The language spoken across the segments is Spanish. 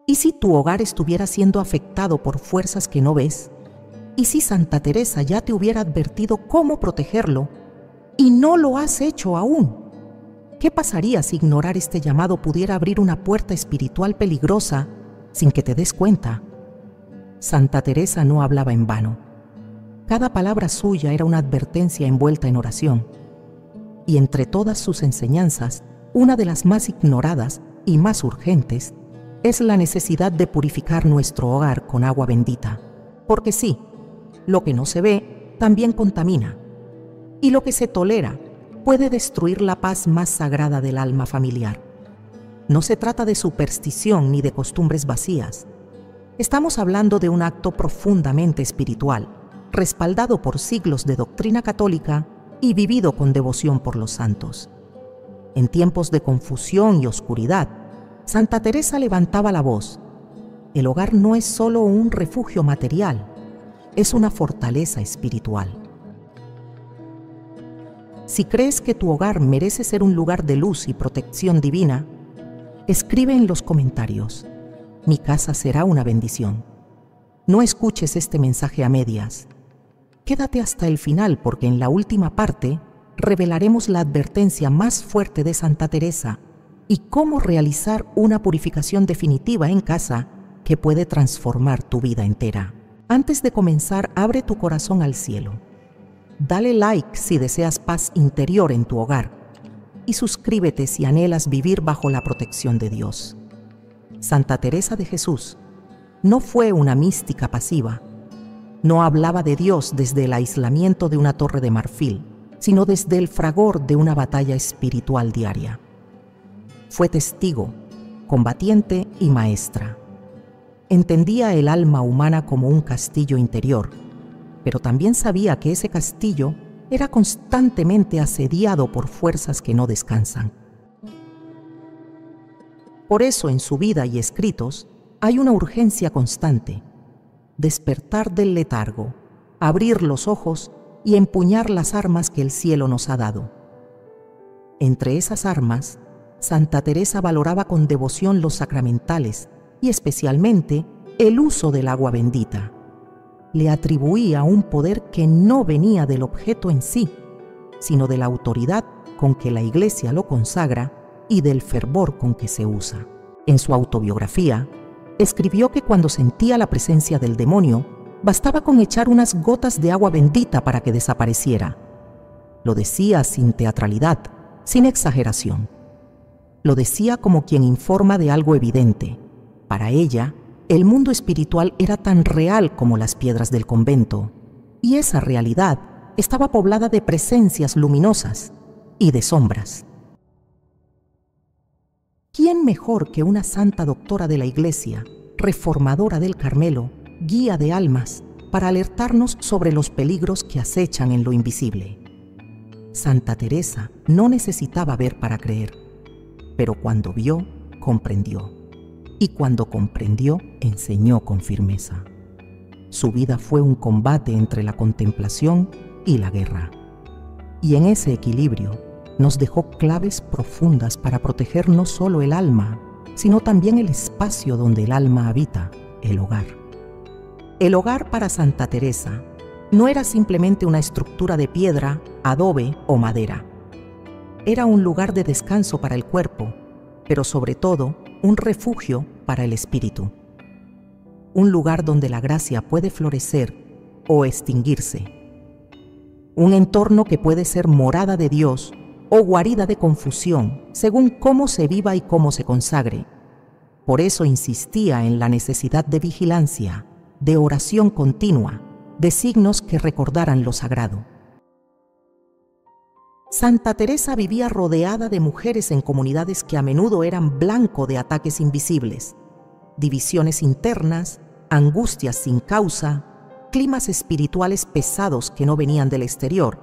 ¿Y si tu hogar estuviera siendo afectado por fuerzas que no ves? ¿Y si Santa Teresa ya te hubiera advertido cómo protegerlo y no lo has hecho aún? ¿Qué pasaría si ignorar este llamado pudiera abrir una puerta espiritual peligrosa sin que te des cuenta? Santa Teresa no hablaba en vano. Cada palabra suya era una advertencia envuelta en oración. Y entre todas sus enseñanzas, una de las más ignoradas y más urgentes es la necesidad de purificar nuestro hogar con agua bendita. Porque sí, lo que no se ve también contamina. Y lo que se tolera puede destruir la paz más sagrada del alma familiar. No se trata de superstición ni de costumbres vacías. Estamos hablando de un acto profundamente espiritual, respaldado por siglos de doctrina católica y vivido con devoción por los santos. En tiempos de confusión y oscuridad, Santa Teresa levantaba la voz. El hogar no es solo un refugio material, es una fortaleza espiritual. Si crees que tu hogar merece ser un lugar de luz y protección divina, escribe en los comentarios: mi casa será una bendición. No escuches este mensaje a medias. Quédate hasta el final, porque en la última parte revelaremos la advertencia más fuerte de Santa Teresa y cómo realizar una purificación definitiva en casa que puede transformar tu vida entera. Antes de comenzar, abre tu corazón al cielo. Dale like si deseas paz interior en tu hogar y suscríbete si anhelas vivir bajo la protección de Dios. Santa Teresa de Jesús no fue una mística pasiva. No hablaba de Dios desde el aislamiento de una torre de marfil, sino desde el fragor de una batalla espiritual diaria. Fue testigo, combatiente y maestra. Entendía el alma humana como un castillo interior, pero también sabía que ese castillo era constantemente asediado por fuerzas que no descansan. Por eso en su vida y escritos hay una urgencia constante: despertar del letargo, abrir los ojos y empuñar las armas que el cielo nos ha dado. Entre esas armas, Santa Teresa valoraba con devoción los sacramentales y especialmente el uso del agua bendita. Le atribuía un poder que no venía del objeto en sí, sino de la autoridad con que la Iglesia lo consagra y del fervor con que se usa. En su autobiografía, escribió que cuando sentía la presencia del demonio, bastaba con echar unas gotas de agua bendita para que desapareciera. Lo decía sin teatralidad, sin exageración. Lo decía como quien informa de algo evidente. Para ella, el mundo espiritual era tan real como las piedras del convento, y esa realidad estaba poblada de presencias luminosas y de sombras. ¿Quién mejor que una santa doctora de la Iglesia, reformadora del Carmelo, guía de almas, para alertarnos sobre los peligros que acechan en lo invisible? Santa Teresa no necesitaba ver para creer, pero cuando vio, comprendió. Y cuando comprendió, enseñó con firmeza. Su vida fue un combate entre la contemplación y la guerra. Y en ese equilibrio nos dejó claves profundas para proteger no solo el alma, sino también el espacio donde el alma habita, el hogar. El hogar para Santa Teresa no era simplemente una estructura de piedra, adobe o madera. Era un lugar de descanso para el cuerpo, pero sobre todo un refugio para el espíritu. Un lugar donde la gracia puede florecer o extinguirse. Un entorno que puede ser morada de Dios o guarida de confusión, según cómo se viva y cómo se consagre. Por eso insistía en la necesidad de vigilancia, de oración continua, de signos que recordaran lo sagrado. Santa Teresa vivía rodeada de mujeres en comunidades que a menudo eran blanco de ataques invisibles, divisiones internas, angustias sin causa, climas espirituales pesados que no venían del exterior,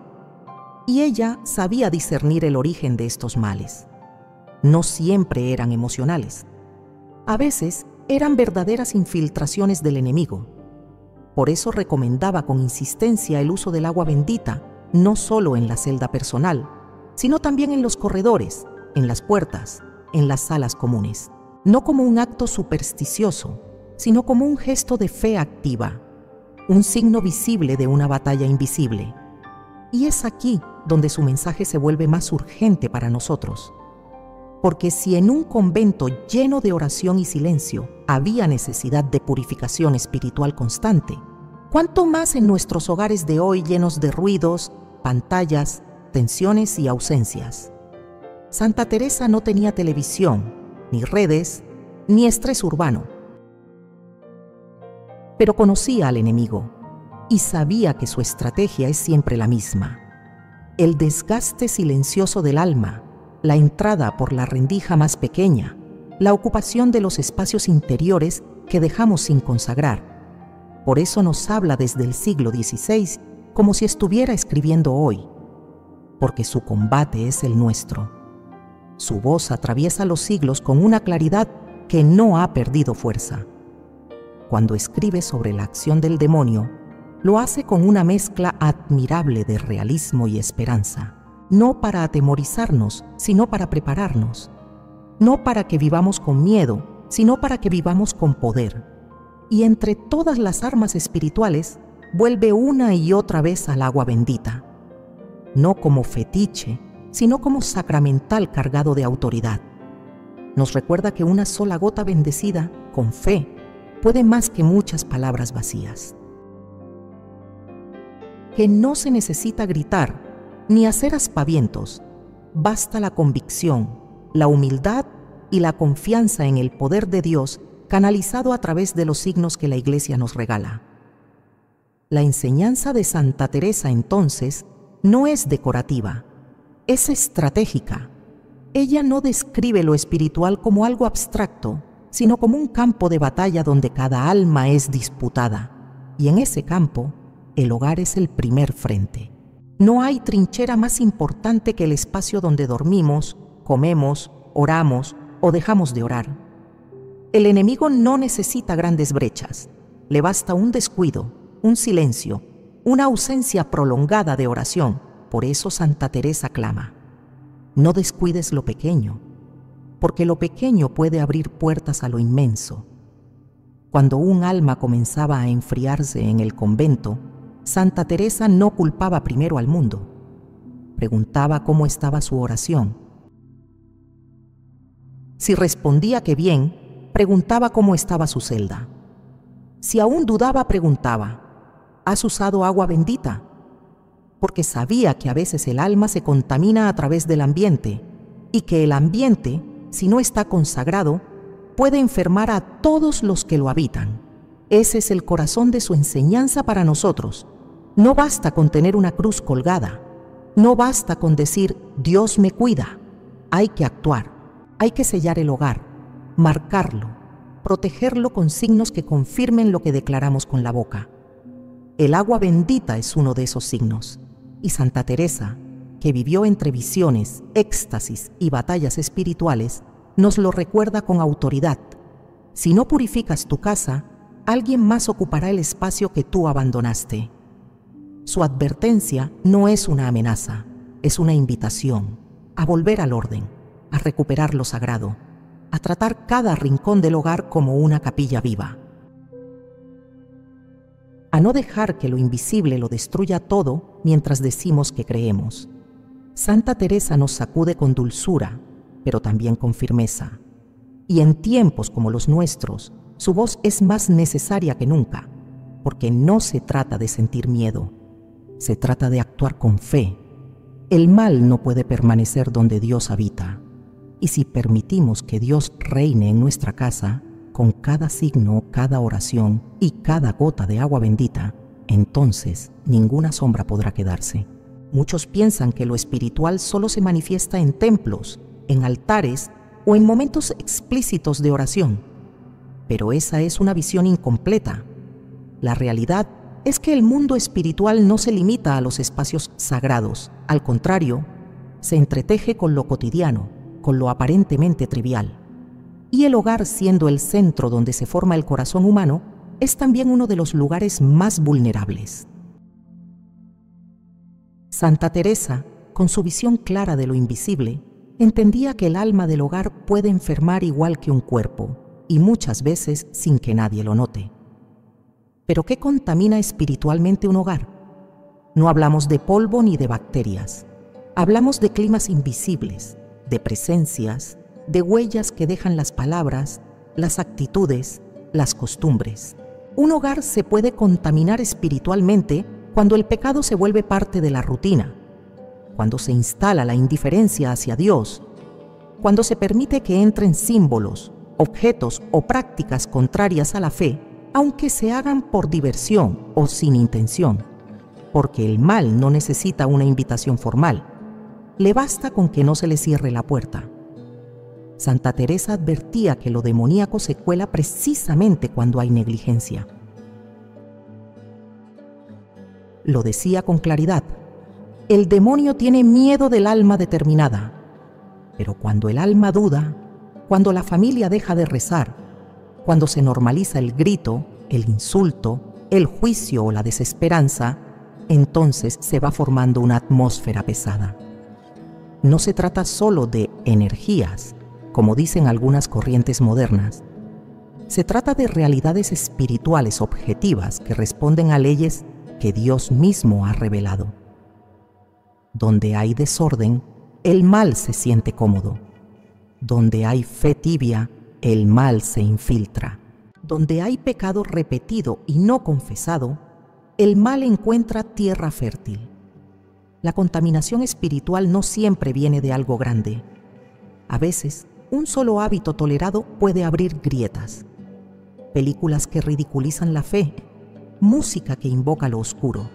y ella sabía discernir el origen de estos males. No siempre eran emocionales. A veces eran verdaderas infiltraciones del enemigo. Por eso recomendaba con insistencia el uso del agua bendita, no solo en la celda personal, sino también en los corredores, en las puertas, en las salas comunes. no como un acto supersticioso, sino como un gesto de fe activa, un signo visible de una batalla invisible. Y es aquí donde su mensaje se vuelve más urgente para nosotros. Porque si en un convento lleno de oración y silencio había necesidad de purificación espiritual constante, ¿cuánto más en nuestros hogares de hoy llenos de ruidos, pantallas, tensiones y ausencias? Santa Teresa no tenía televisión, ni redes, ni estrés urbano. Pero conocía al enemigo y sabía que su estrategia es siempre la misma: el desgaste silencioso del alma, la entrada por la rendija más pequeña, la ocupación de los espacios interiores que dejamos sin consagrar. Por eso nos habla desde el siglo XVI como si estuviera escribiendo hoy, porque su combate es el nuestro. Su voz atraviesa los siglos con una claridad que no ha perdido fuerza. Cuando escribe sobre la acción del demonio, lo hace con una mezcla admirable de realismo y esperanza, no para atemorizarnos, sino para prepararnos, no para que vivamos con miedo, sino para que vivamos con poder. Y entre todas las armas espirituales, vuelve una y otra vez al agua bendita, no como fetiche, sino como sacramental cargado de autoridad. Nos recuerda que una sola gota bendecida, con fe, puede más que muchas palabras vacías. Que no se necesita gritar ni hacer aspavientos, basta la convicción, la humildad y la confianza en el poder de Dios canalizado a través de los signos que la Iglesia nos regala. La enseñanza de Santa Teresa, entonces, no es decorativa, es estratégica. Ella no describe lo espiritual como algo abstracto, sino como un campo de batalla donde cada alma es disputada, y en ese campo, el hogar es el primer frente. No hay trinchera más importante que el espacio donde dormimos, comemos, oramos o dejamos de orar. El enemigo no necesita grandes brechas, le basta un descuido, un silencio, una ausencia prolongada de oración. Por eso Santa Teresa clama: no descuides lo pequeño, porque lo pequeño puede abrir puertas a lo inmenso. Cuando un alma comenzaba a enfriarse en el convento, Santa Teresa no culpaba primero al mundo. Preguntaba cómo estaba su oración. Si respondía que bien, preguntaba cómo estaba su celda. Si aún dudaba, preguntaba: ¿has usado agua bendita? Porque sabía que a veces el alma se contamina a través del ambiente y que el ambiente, si no está consagrado, puede enfermar a todos los que lo habitan. Ese es el corazón de su enseñanza para nosotros. No basta con tener una cruz colgada, no basta con decir Dios me cuida. Hay que actuar, hay que sellar el hogar, marcarlo, protegerlo con signos que confirmen lo que declaramos con la boca. El agua bendita es uno de esos signos. Y Santa Teresa, que vivió entre visiones, éxtasis y batallas espirituales, nos lo recuerda con autoridad. Si no purificas tu casa, alguien más ocupará el espacio que tú abandonaste. Su advertencia no es una amenaza, es una invitación a volver al orden, a recuperar lo sagrado, a tratar cada rincón del hogar como una capilla viva. A no dejar que lo invisible lo destruya todo mientras decimos que creemos. Santa Teresa nos sacude con dulzura, pero también con firmeza. Y en tiempos como los nuestros, su voz es más necesaria que nunca, porque no se trata de sentir miedo, se trata de actuar con fe. El mal no puede permanecer donde Dios habita, y si permitimos que Dios reine en nuestra casa, con cada signo, cada oración y cada gota de agua bendita, entonces ninguna sombra podrá quedarse. Muchos piensan que lo espiritual solo se manifiesta en templos, en altares o en momentos explícitos de oración. Pero esa es una visión incompleta. La realidad es que el mundo espiritual no se limita a los espacios sagrados. Al contrario, se entreteje con lo cotidiano, con lo aparentemente trivial. Y el hogar, siendo el centro donde se forma el corazón humano, es también uno de los lugares más vulnerables. Santa Teresa, con su visión clara de lo invisible, entendía que el alma del hogar puede enfermar igual que un cuerpo, y muchas veces sin que nadie lo note. ¿Pero qué contamina espiritualmente un hogar? No hablamos de polvo ni de bacterias. Hablamos de climas invisibles, de presencias, de huellas que dejan las palabras, las actitudes, las costumbres. Un hogar se puede contaminar espiritualmente cuando el pecado se vuelve parte de la rutina, cuando se instala la indiferencia hacia Dios, cuando se permite que entren símbolos, objetos o prácticas contrarias a la fe, aunque se hagan por diversión o sin intención, porque el mal no necesita una invitación formal. Le basta con que no se le cierre la puerta. Santa Teresa advertía que lo demoníaco se cuela precisamente cuando hay negligencia. Lo decía con claridad: el demonio tiene miedo del alma determinada, pero cuando el alma duda, cuando la familia deja de rezar, cuando se normaliza el grito, el insulto, el juicio o la desesperanza, entonces se va formando una atmósfera pesada. No se trata solo de energías, como dicen algunas corrientes modernas. Se trata de realidades espirituales objetivas que responden a leyes que Dios mismo ha revelado. Donde hay desorden, el mal se siente cómodo. Donde hay fe tibia, el mal se infiltra. Donde hay pecado repetido y no confesado, el mal encuentra tierra fértil. La contaminación espiritual no siempre viene de algo grande. A veces, un solo hábito tolerado puede abrir grietas. Películas que ridiculizan la fe, música que invoca lo oscuro,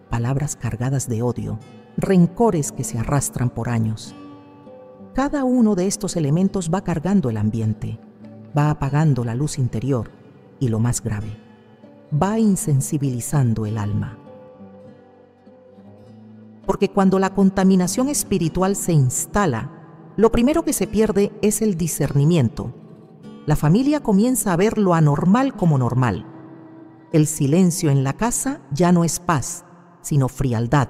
palabras cargadas de odio, rencores que se arrastran por años. Cada uno de estos elementos va cargando el ambiente, va apagando la luz interior y, lo más grave, va insensibilizando el alma. Porque cuando la contaminación espiritual se instala, lo primero que se pierde es el discernimiento. La familia comienza a ver lo anormal como normal. El silencio en la casa ya no es paz, sino frialdad.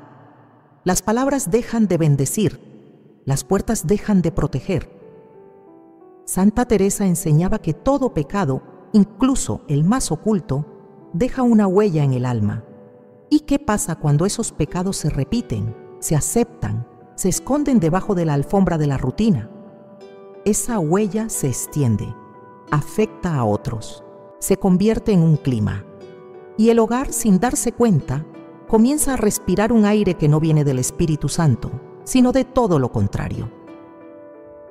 Las palabras dejan de bendecir, las puertas dejan de proteger. Santa Teresa enseñaba que todo pecado, incluso el más oculto, deja una huella en el alma. ¿Y qué pasa cuando esos pecados se repiten, se aceptan, se esconden debajo de la alfombra de la rutina? Esa huella se extiende, afecta a otros, se convierte en un clima. Y el hogar, sin darse cuenta, comienza a respirar un aire que no viene del Espíritu Santo, sino de todo lo contrario.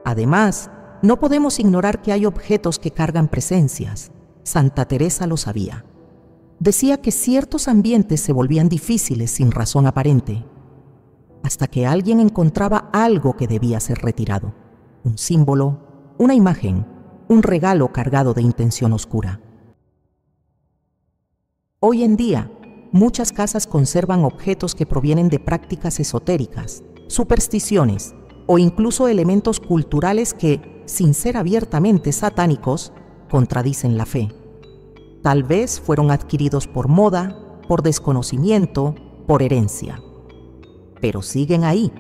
Además, no podemos ignorar que hay objetos que cargan presencias. Santa Teresa lo sabía. Decía que ciertos ambientes se volvían difíciles sin razón aparente, hasta que alguien encontraba algo que debía ser retirado: un símbolo, una imagen, un regalo cargado de intención oscura. Hoy en día, muchas casas conservan objetos que provienen de prácticas esotéricas, supersticiones o incluso elementos culturales que, sin ser abiertamente satánicos, contradicen la fe. Tal vez fueron adquiridos por moda, por desconocimiento, por herencia. Pero siguen ahí,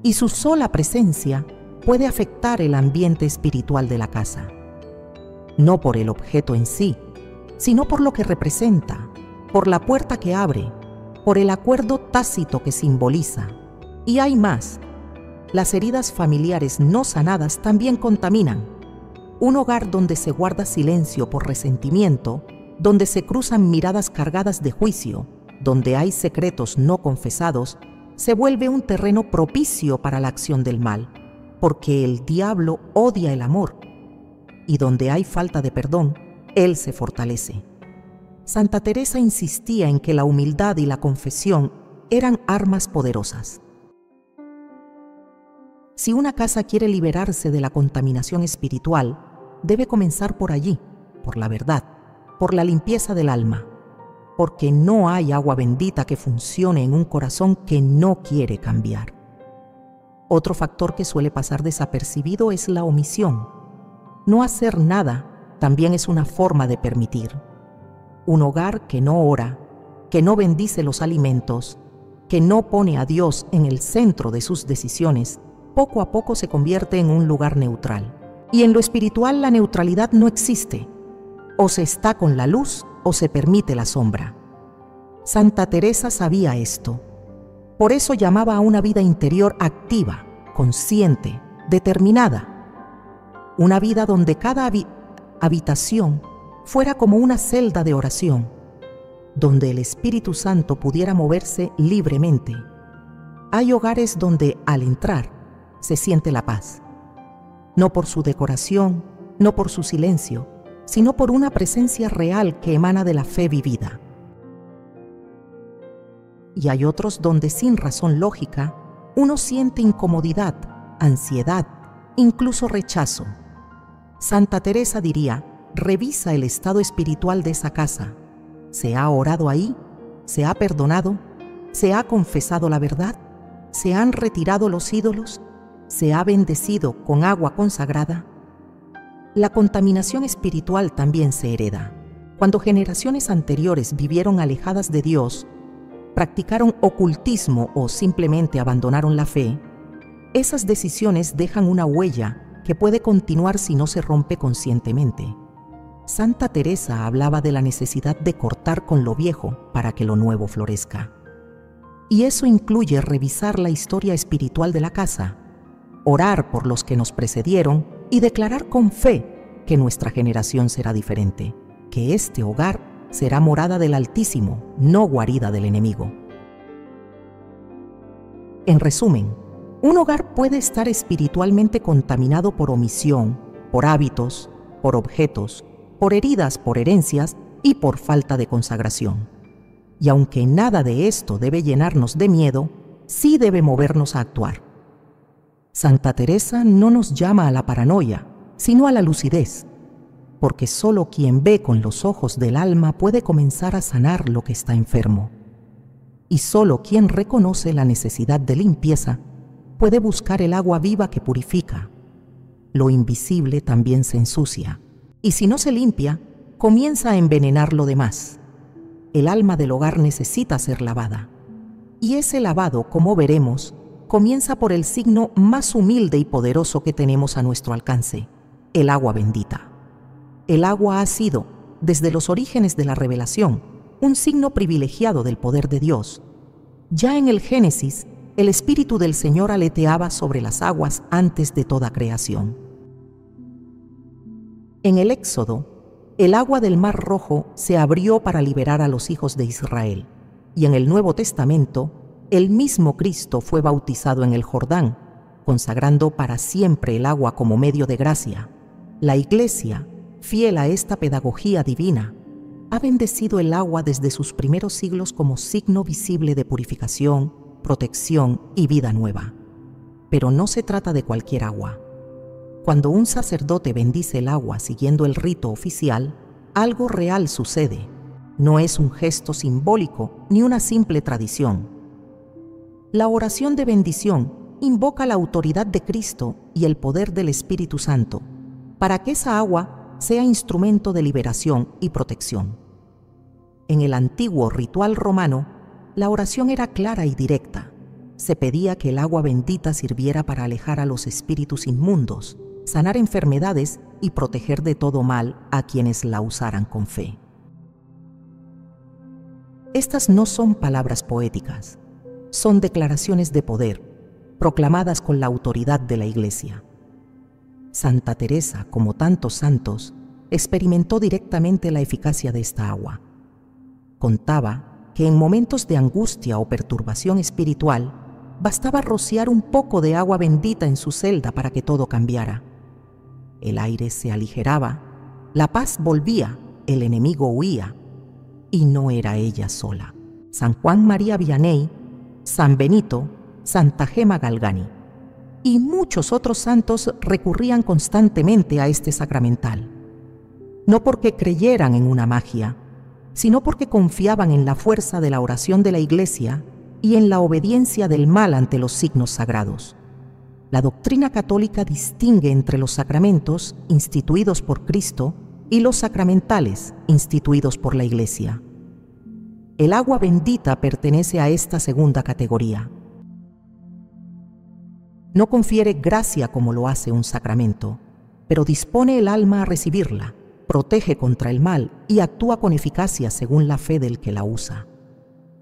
y su sola presencia puede afectar el ambiente espiritual de la casa. No por el objeto en sí, sino por lo que representa, por la puerta que abre, por el acuerdo tácito que simboliza. Y hay más. Las heridas familiares no sanadas también contaminan. Un hogar donde se guarda silencio por resentimiento, donde se cruzan miradas cargadas de juicio, donde hay secretos no confesados, se vuelve un terreno propicio para la acción del mal, porque el diablo odia el amor, y donde hay falta de perdón, él se fortalece. Santa Teresa insistía en que la humildad y la confesión eran armas poderosas. Si una casa quiere liberarse de la contaminación espiritual, debe comenzar por allí, por la verdad, por la limpieza del alma, porque no hay agua bendita que funcione en un corazón que no quiere cambiar. Otro factor que suele pasar desapercibido es la omisión. No hacer nada también es una forma de permitir. Un hogar que no ora, que no bendice los alimentos, que no pone a Dios en el centro de sus decisiones, poco a poco se convierte en un lugar neutral. Y en lo espiritual la neutralidad no existe. O se está con la luz o se permite la sombra. Santa Teresa sabía esto. Por eso llamaba a una vida interior activa, consciente, determinada. Una vida donde cada habitación fuera como una celda de oración, donde el Espíritu Santo pudiera moverse libremente. Hay hogares donde, al entrar, se siente la paz. No por su decoración, no por su silencio, sino por una presencia real que emana de la fe vivida. Y hay otros donde, sin razón lógica, uno siente incomodidad, ansiedad, incluso rechazo. Santa Teresa diría: revisa el estado espiritual de esa casa. ¿Se ha orado ahí? ¿Se ha perdonado? ¿Se ha confesado la verdad? ¿Se han retirado los ídolos? ¿Se ha bendecido con agua consagrada? La contaminación espiritual también se hereda. Cuando generaciones anteriores vivieron alejadas de Dios, practicaron ocultismo o simplemente abandonaron la fe, esas decisiones dejan una huella que puede continuar si no se rompe conscientemente. Santa Teresa hablaba de la necesidad de cortar con lo viejo para que lo nuevo florezca. Y eso incluye revisar la historia espiritual de la casa, orar por los que nos precedieron y declarar con fe que nuestra generación será diferente, que este hogar será morada del Altísimo, no guarida del enemigo. En resumen, un hogar puede estar espiritualmente contaminado por omisión, por hábitos, por objetos, por heridas, por herencias y por falta de consagración. Y aunque nada de esto debe llenarnos de miedo, sí debe movernos a actuar. Santa Teresa no nos llama a la paranoia, sino a la lucidez, porque solo quien ve con los ojos del alma puede comenzar a sanar lo que está enfermo. Y solo quien reconoce la necesidad de limpieza puede buscar el agua viva que purifica. Lo invisible también se ensucia, y si no se limpia, comienza a envenenar lo demás. El alma del hogar necesita ser lavada. Y ese lavado, como veremos, comienza por el signo más humilde y poderoso que tenemos a nuestro alcance: el agua bendita. El agua ha sido, desde los orígenes de la revelación, un signo privilegiado del poder de Dios. Ya en el Génesis, el Espíritu del Señor aleteaba sobre las aguas antes de toda creación. En el Éxodo, el agua del Mar Rojo se abrió para liberar a los hijos de Israel, y en el Nuevo Testamento, el mismo Cristo fue bautizado en el Jordán, consagrando para siempre el agua como medio de gracia. La Iglesia, fiel a esta pedagogía divina, ha bendecido el agua desde sus primeros siglos como signo visible de purificación, protección y vida nueva. Pero no se trata de cualquier agua. Cuando un sacerdote bendice el agua siguiendo el rito oficial, algo real sucede. No es un gesto simbólico ni una simple tradición. La oración de bendición invoca la autoridad de Cristo y el poder del Espíritu Santo para que esa agua sea instrumento de liberación y protección. En el antiguo ritual romano, la oración era clara y directa. Se pedía que el agua bendita sirviera para alejar a los espíritus inmundos, sanar enfermedades y proteger de todo mal a quienes la usaran con fe. Estas no son palabras poéticas, son declaraciones de poder, proclamadas con la autoridad de la Iglesia. Santa Teresa, como tantos santos, experimentó directamente la eficacia de esta agua. Contaba que en momentos de angustia o perturbación espiritual, bastaba rociar un poco de agua bendita en su celda para que todo cambiara. El aire se aligeraba, la paz volvía, el enemigo huía, y no era ella sola. San Juan María Vianney, San Benito, Santa Gema Galgani y muchos otros santos recurrían constantemente a este sacramental, no porque creyeran en una magia, sino porque confiaban en la fuerza de la oración de la Iglesia y en la obediencia del mal ante los signos sagrados. La doctrina católica distingue entre los sacramentos instituidos por Cristo y los sacramentales instituidos por la Iglesia. El agua bendita pertenece a esta segunda categoría. No confiere gracia como lo hace un sacramento, pero dispone el alma a recibirla, protege contra el mal y actúa con eficacia según la fe del que la usa.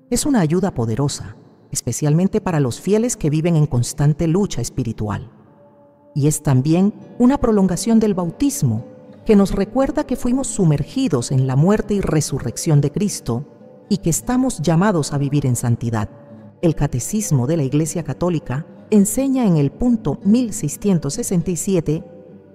Es una ayuda poderosa, especialmente para los fieles que viven en constante lucha espiritual. Y es también una prolongación del bautismo, que nos recuerda que fuimos sumergidos en la muerte y resurrección de Cristo y que estamos llamados a vivir en santidad. El Catecismo de la Iglesia Católica enseña en el punto 1667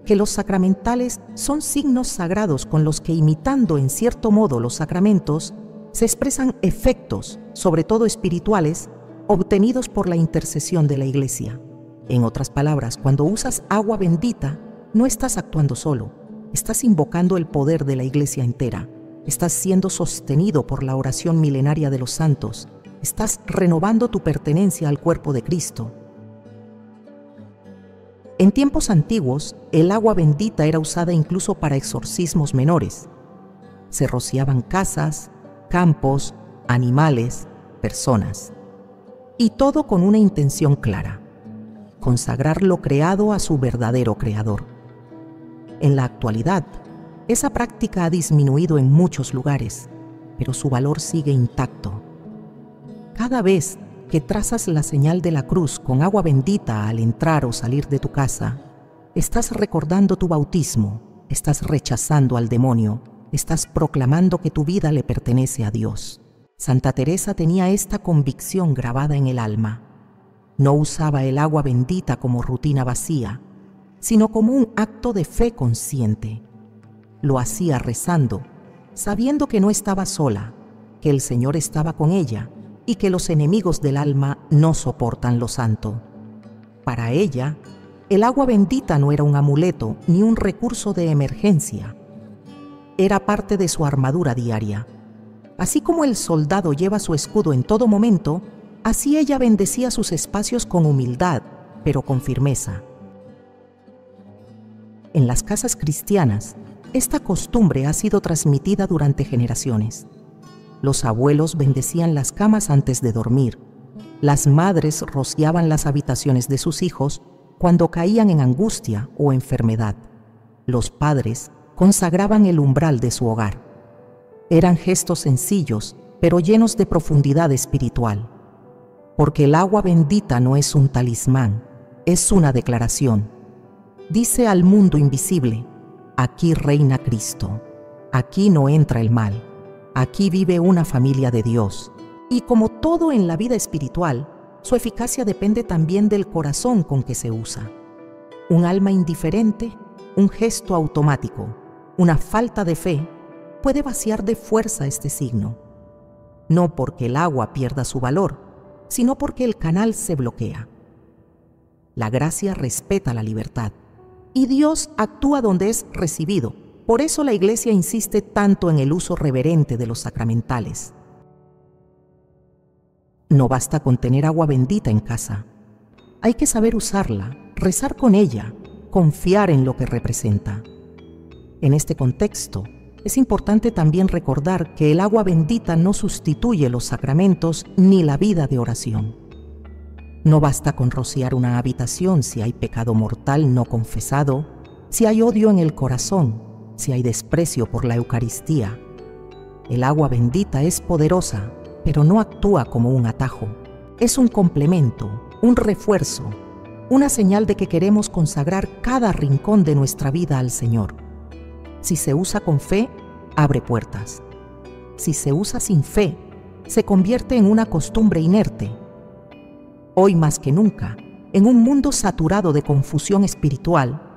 que los sacramentales son signos sagrados con los que, imitando en cierto modo los sacramentos, se expresan efectos, sobre todo espirituales, obtenidos por la intercesión de la Iglesia. En otras palabras, cuando usas agua bendita, no estás actuando solo, estás invocando el poder de la Iglesia entera, estás siendo sostenido por la oración milenaria de los santos, estás renovando tu pertenencia al cuerpo de Cristo. En tiempos antiguos, el agua bendita era usada incluso para exorcismos menores. Se rociaban casas, campos, animales, personas. Y todo con una intención clara: consagrar lo creado a su verdadero creador. En la actualidad, esa práctica ha disminuido en muchos lugares, pero su valor sigue intacto. Cada vez que trazas la señal de la cruz con agua bendita al entrar o salir de tu casa, estás recordando tu bautismo, estás rechazando al demonio, estás proclamando que tu vida le pertenece a Dios. Santa Teresa tenía esta convicción grabada en el alma. No usaba el agua bendita como rutina vacía, sino como un acto de fe consciente. Lo hacía rezando, sabiendo que no estaba sola, que el Señor estaba con ella y que los enemigos del alma no soportan lo santo. Para ella, el agua bendita no era un amuleto ni un recurso de emergencia. Era parte de su armadura diaria. Así como el soldado lleva su escudo en todo momento, así ella bendecía sus espacios con humildad, pero con firmeza. En las casas cristianas, esta costumbre ha sido transmitida durante generaciones. Los abuelos bendecían las camas antes de dormir. Las madres rociaban las habitaciones de sus hijos cuando caían en angustia o enfermedad. Los padres consagraban el umbral de su hogar. Eran gestos sencillos, pero llenos de profundidad espiritual. Porque el agua bendita no es un talismán, es una declaración. Dice al mundo invisible: aquí reina Cristo, aquí no entra el mal. Aquí vive una familia de Dios. Y como todo en la vida espiritual, su eficacia depende también del corazón con que se usa. Un alma indiferente, un gesto automático, una falta de fe, puede vaciar de fuerza este signo. No porque el agua pierda su valor, sino porque el canal se bloquea. La gracia respeta la libertad, y Dios actúa donde es recibido. Por eso la Iglesia insiste tanto en el uso reverente de los sacramentales. No basta con tener agua bendita en casa. Hay que saber usarla, rezar con ella, confiar en lo que representa. En este contexto, es importante también recordar que el agua bendita no sustituye los sacramentos ni la vida de oración. No basta con rociar una habitación si hay pecado mortal no confesado, si hay odio en el corazón, si hay desprecio por la Eucaristía. El agua bendita es poderosa, pero no actúa como un atajo. Es un complemento, un refuerzo, una señal de que queremos consagrar cada rincón de nuestra vida al Señor. Si se usa con fe, abre puertas. Si se usa sin fe, se convierte en una costumbre inerte. Hoy más que nunca, en un mundo saturado de confusión espiritual,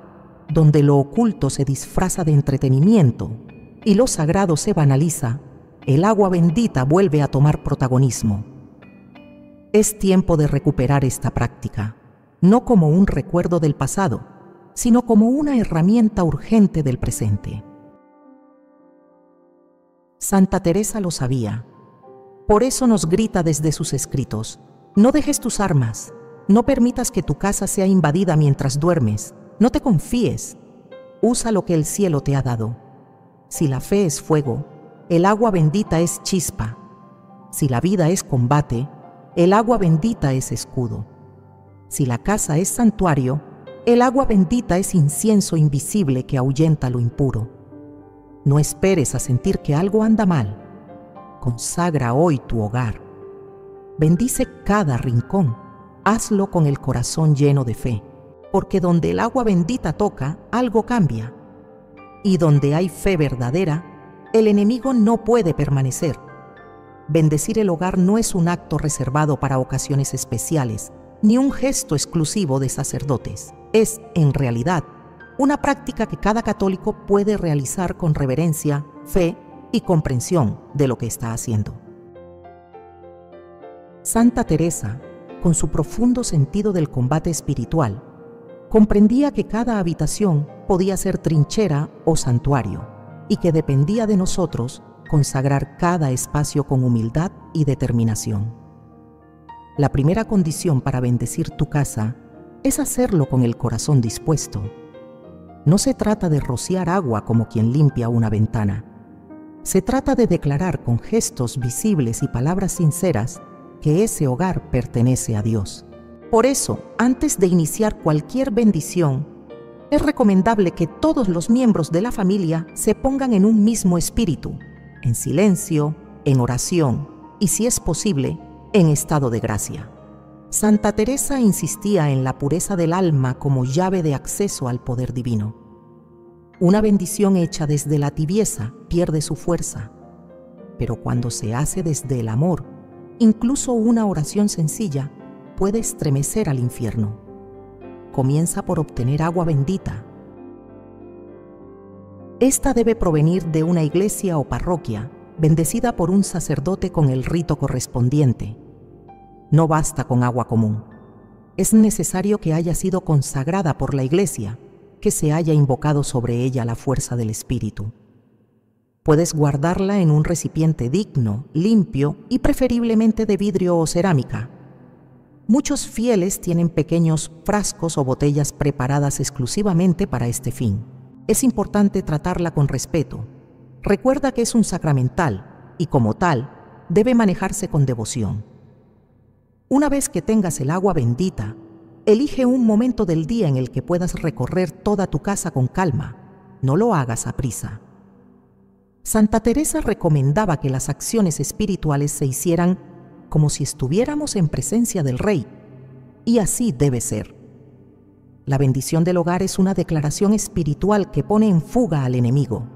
donde lo oculto se disfraza de entretenimiento y lo sagrado se banaliza, el agua bendita vuelve a tomar protagonismo. Es tiempo de recuperar esta práctica, no como un recuerdo del pasado, sino como una herramienta urgente del presente. Santa Teresa lo sabía. Por eso nos grita desde sus escritos: no dejes tus armas, no permitas que tu casa sea invadida mientras duermes. No te confíes, usa lo que el cielo te ha dado. Si la fe es fuego, el agua bendita es chispa. Si la vida es combate, el agua bendita es escudo. Si la casa es santuario, el agua bendita es incienso invisible que ahuyenta lo impuro. No esperes a sentir que algo anda mal. Consagra hoy tu hogar. Bendice cada rincón. Hazlo con el corazón lleno de fe, porque donde el agua bendita toca, algo cambia. Y donde hay fe verdadera, el enemigo no puede permanecer. Bendecir el hogar no es un acto reservado para ocasiones especiales, ni un gesto exclusivo de sacerdotes. Es, en realidad, una práctica que cada católico puede realizar con reverencia, fe y comprensión de lo que está haciendo. Santa Teresa, con su profundo sentido del combate espiritual, comprendía que cada habitación podía ser trinchera o santuario y que dependía de nosotros consagrar cada espacio con humildad y determinación. La primera condición para bendecir tu casa es hacerlo con el corazón dispuesto. No se trata de rociar agua como quien limpia una ventana. Se trata de declarar con gestos visibles y palabras sinceras que ese hogar pertenece a Dios. Por eso, antes de iniciar cualquier bendición, es recomendable que todos los miembros de la familia se pongan en un mismo espíritu, en silencio, en oración y, si es posible, en estado de gracia. Santa Teresa insistía en la pureza del alma como llave de acceso al poder divino. Una bendición hecha desde la tibieza pierde su fuerza, pero cuando se hace desde el amor, incluso una oración sencilla puede estremecer al infierno. Comienza por obtener agua bendita. Esta debe provenir de una iglesia o parroquia, bendecida por un sacerdote con el rito correspondiente. No basta con agua común. Es necesario que haya sido consagrada por la iglesia, que se haya invocado sobre ella la fuerza del Espíritu. Puedes guardarla en un recipiente digno, limpio y preferiblemente de vidrio o cerámica. Muchos fieles tienen pequeños frascos o botellas preparadas exclusivamente para este fin. Es importante tratarla con respeto. Recuerda que es un sacramental y, como tal, debe manejarse con devoción. Una vez que tengas el agua bendita, elige un momento del día en el que puedas recorrer toda tu casa con calma. No lo hagas a prisa. Santa Teresa recomendaba que las acciones espirituales se hicieran como si estuviéramos en presencia del Rey, y así debe ser. La bendición del hogar es una declaración espiritual que pone en fuga al enemigo.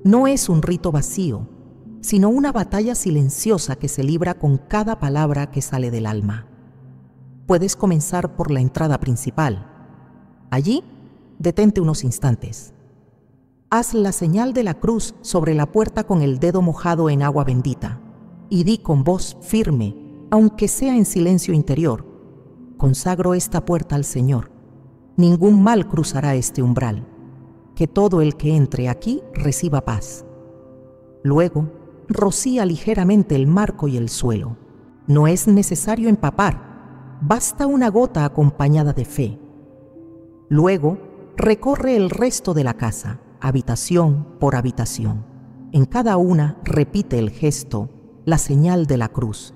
No es un rito vacío, sino una batalla silenciosa que se libra con cada palabra que sale del alma. Puedes comenzar por la entrada principal. Allí, detente unos instantes. Haz la señal de la cruz sobre la puerta con el dedo mojado en agua bendita y di con voz firme, aunque sea en silencio interior: consagro esta puerta al Señor. Ningún mal cruzará este umbral. Que todo el que entre aquí reciba paz. Luego, rocía ligeramente el marco y el suelo. No es necesario empapar, basta una gota acompañada de fe. Luego, recorre el resto de la casa, habitación por habitación. En cada una repite el gesto, la señal de la cruz.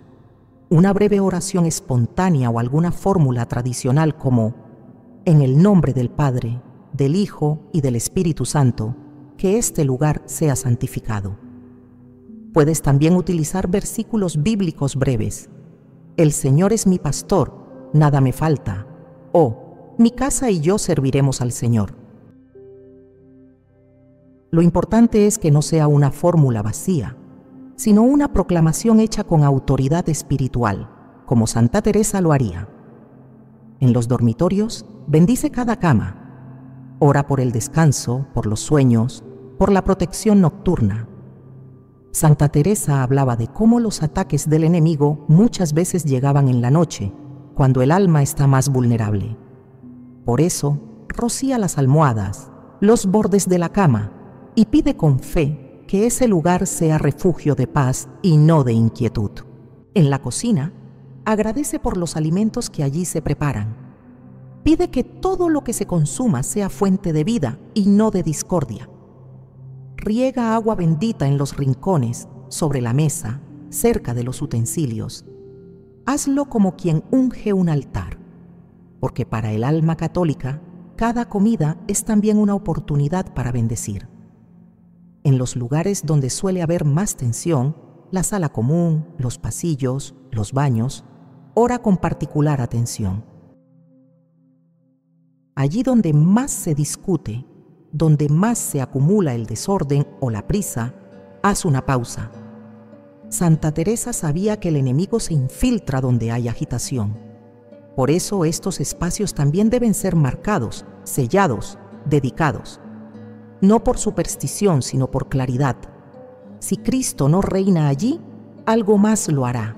Una breve oración espontánea o alguna fórmula tradicional como: en el nombre del Padre, del Hijo y del Espíritu Santo, que este lugar sea santificado. Puedes también utilizar versículos bíblicos breves. El Señor es mi pastor, nada me falta. O, mi casa y yo serviremos al Señor. Lo importante es que no sea una fórmula vacía, sino una proclamación hecha con autoridad espiritual, como Santa Teresa lo haría. En los dormitorios, bendice cada cama. Ora por el descanso, por los sueños, por la protección nocturna. Santa Teresa hablaba de cómo los ataques del enemigo muchas veces llegaban en la noche, cuando el alma está más vulnerable. Por eso, rocía las almohadas, los bordes de la cama, y pide con fe que ese lugar sea refugio de paz y no de inquietud. En la cocina, agradece por los alimentos que allí se preparan. Pide que todo lo que se consuma sea fuente de vida y no de discordia. Riega agua bendita en los rincones, sobre la mesa, cerca de los utensilios. Hazlo como quien unge un altar, porque para el alma católica, cada comida es también una oportunidad para bendecir. En los lugares donde suele haber más tensión, la sala común, los pasillos, los baños, ora con particular atención. Allí donde más se discute, donde más se acumula el desorden o la prisa, haz una pausa. Santa Teresa sabía que el enemigo se infiltra donde hay agitación. Por eso estos espacios también deben ser marcados, sellados, dedicados. No por superstición, sino por claridad. Si Cristo no reina allí, algo más lo hará.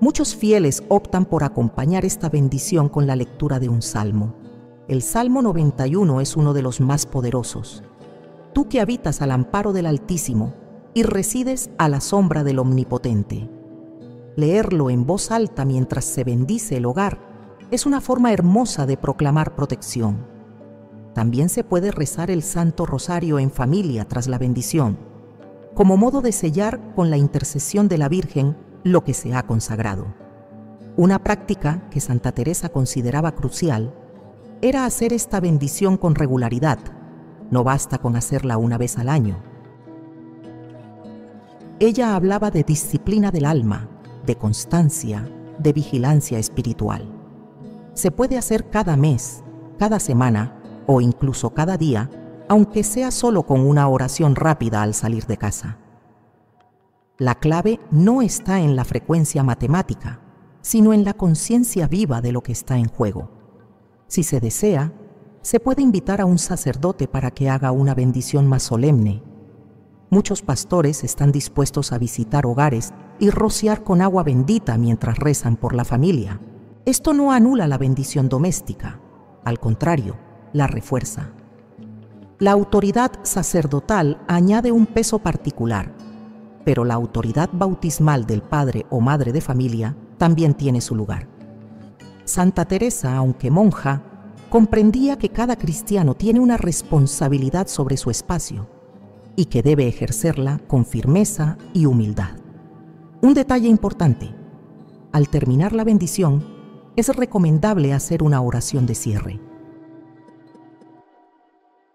Muchos fieles optan por acompañar esta bendición con la lectura de un salmo. El Salmo 91 es uno de los más poderosos. Tú que habitas al amparo del Altísimo y resides a la sombra del Omnipotente. Leerlo en voz alta mientras se bendice el hogar es una forma hermosa de proclamar protección. También se puede rezar el Santo Rosario en familia tras la bendición, como modo de sellar con la intercesión de la Virgen lo que se ha consagrado. Una práctica que Santa Teresa consideraba crucial era hacer esta bendición con regularidad. No basta con hacerla una vez al año. Ella hablaba de disciplina del alma, de constancia, de vigilancia espiritual. Se puede hacer cada mes, cada semana o incluso cada día, aunque sea solo con una oración rápida al salir de casa. La clave no está en la frecuencia matemática, sino en la conciencia viva de lo que está en juego. Si se desea, se puede invitar a un sacerdote para que haga una bendición más solemne. Muchos pastores están dispuestos a visitar hogares y rociar con agua bendita mientras rezan por la familia. Esto no anula la bendición doméstica, al contrario, la refuerza. La autoridad sacerdotal añade un peso particular, pero la autoridad bautismal del padre o madre de familia también tiene su lugar. Santa Teresa, aunque monja, comprendía que cada cristiano tiene una responsabilidad sobre su espacio y que debe ejercerla con firmeza y humildad. Un detalle importante: al terminar la bendición, es recomendable hacer una oración de cierre.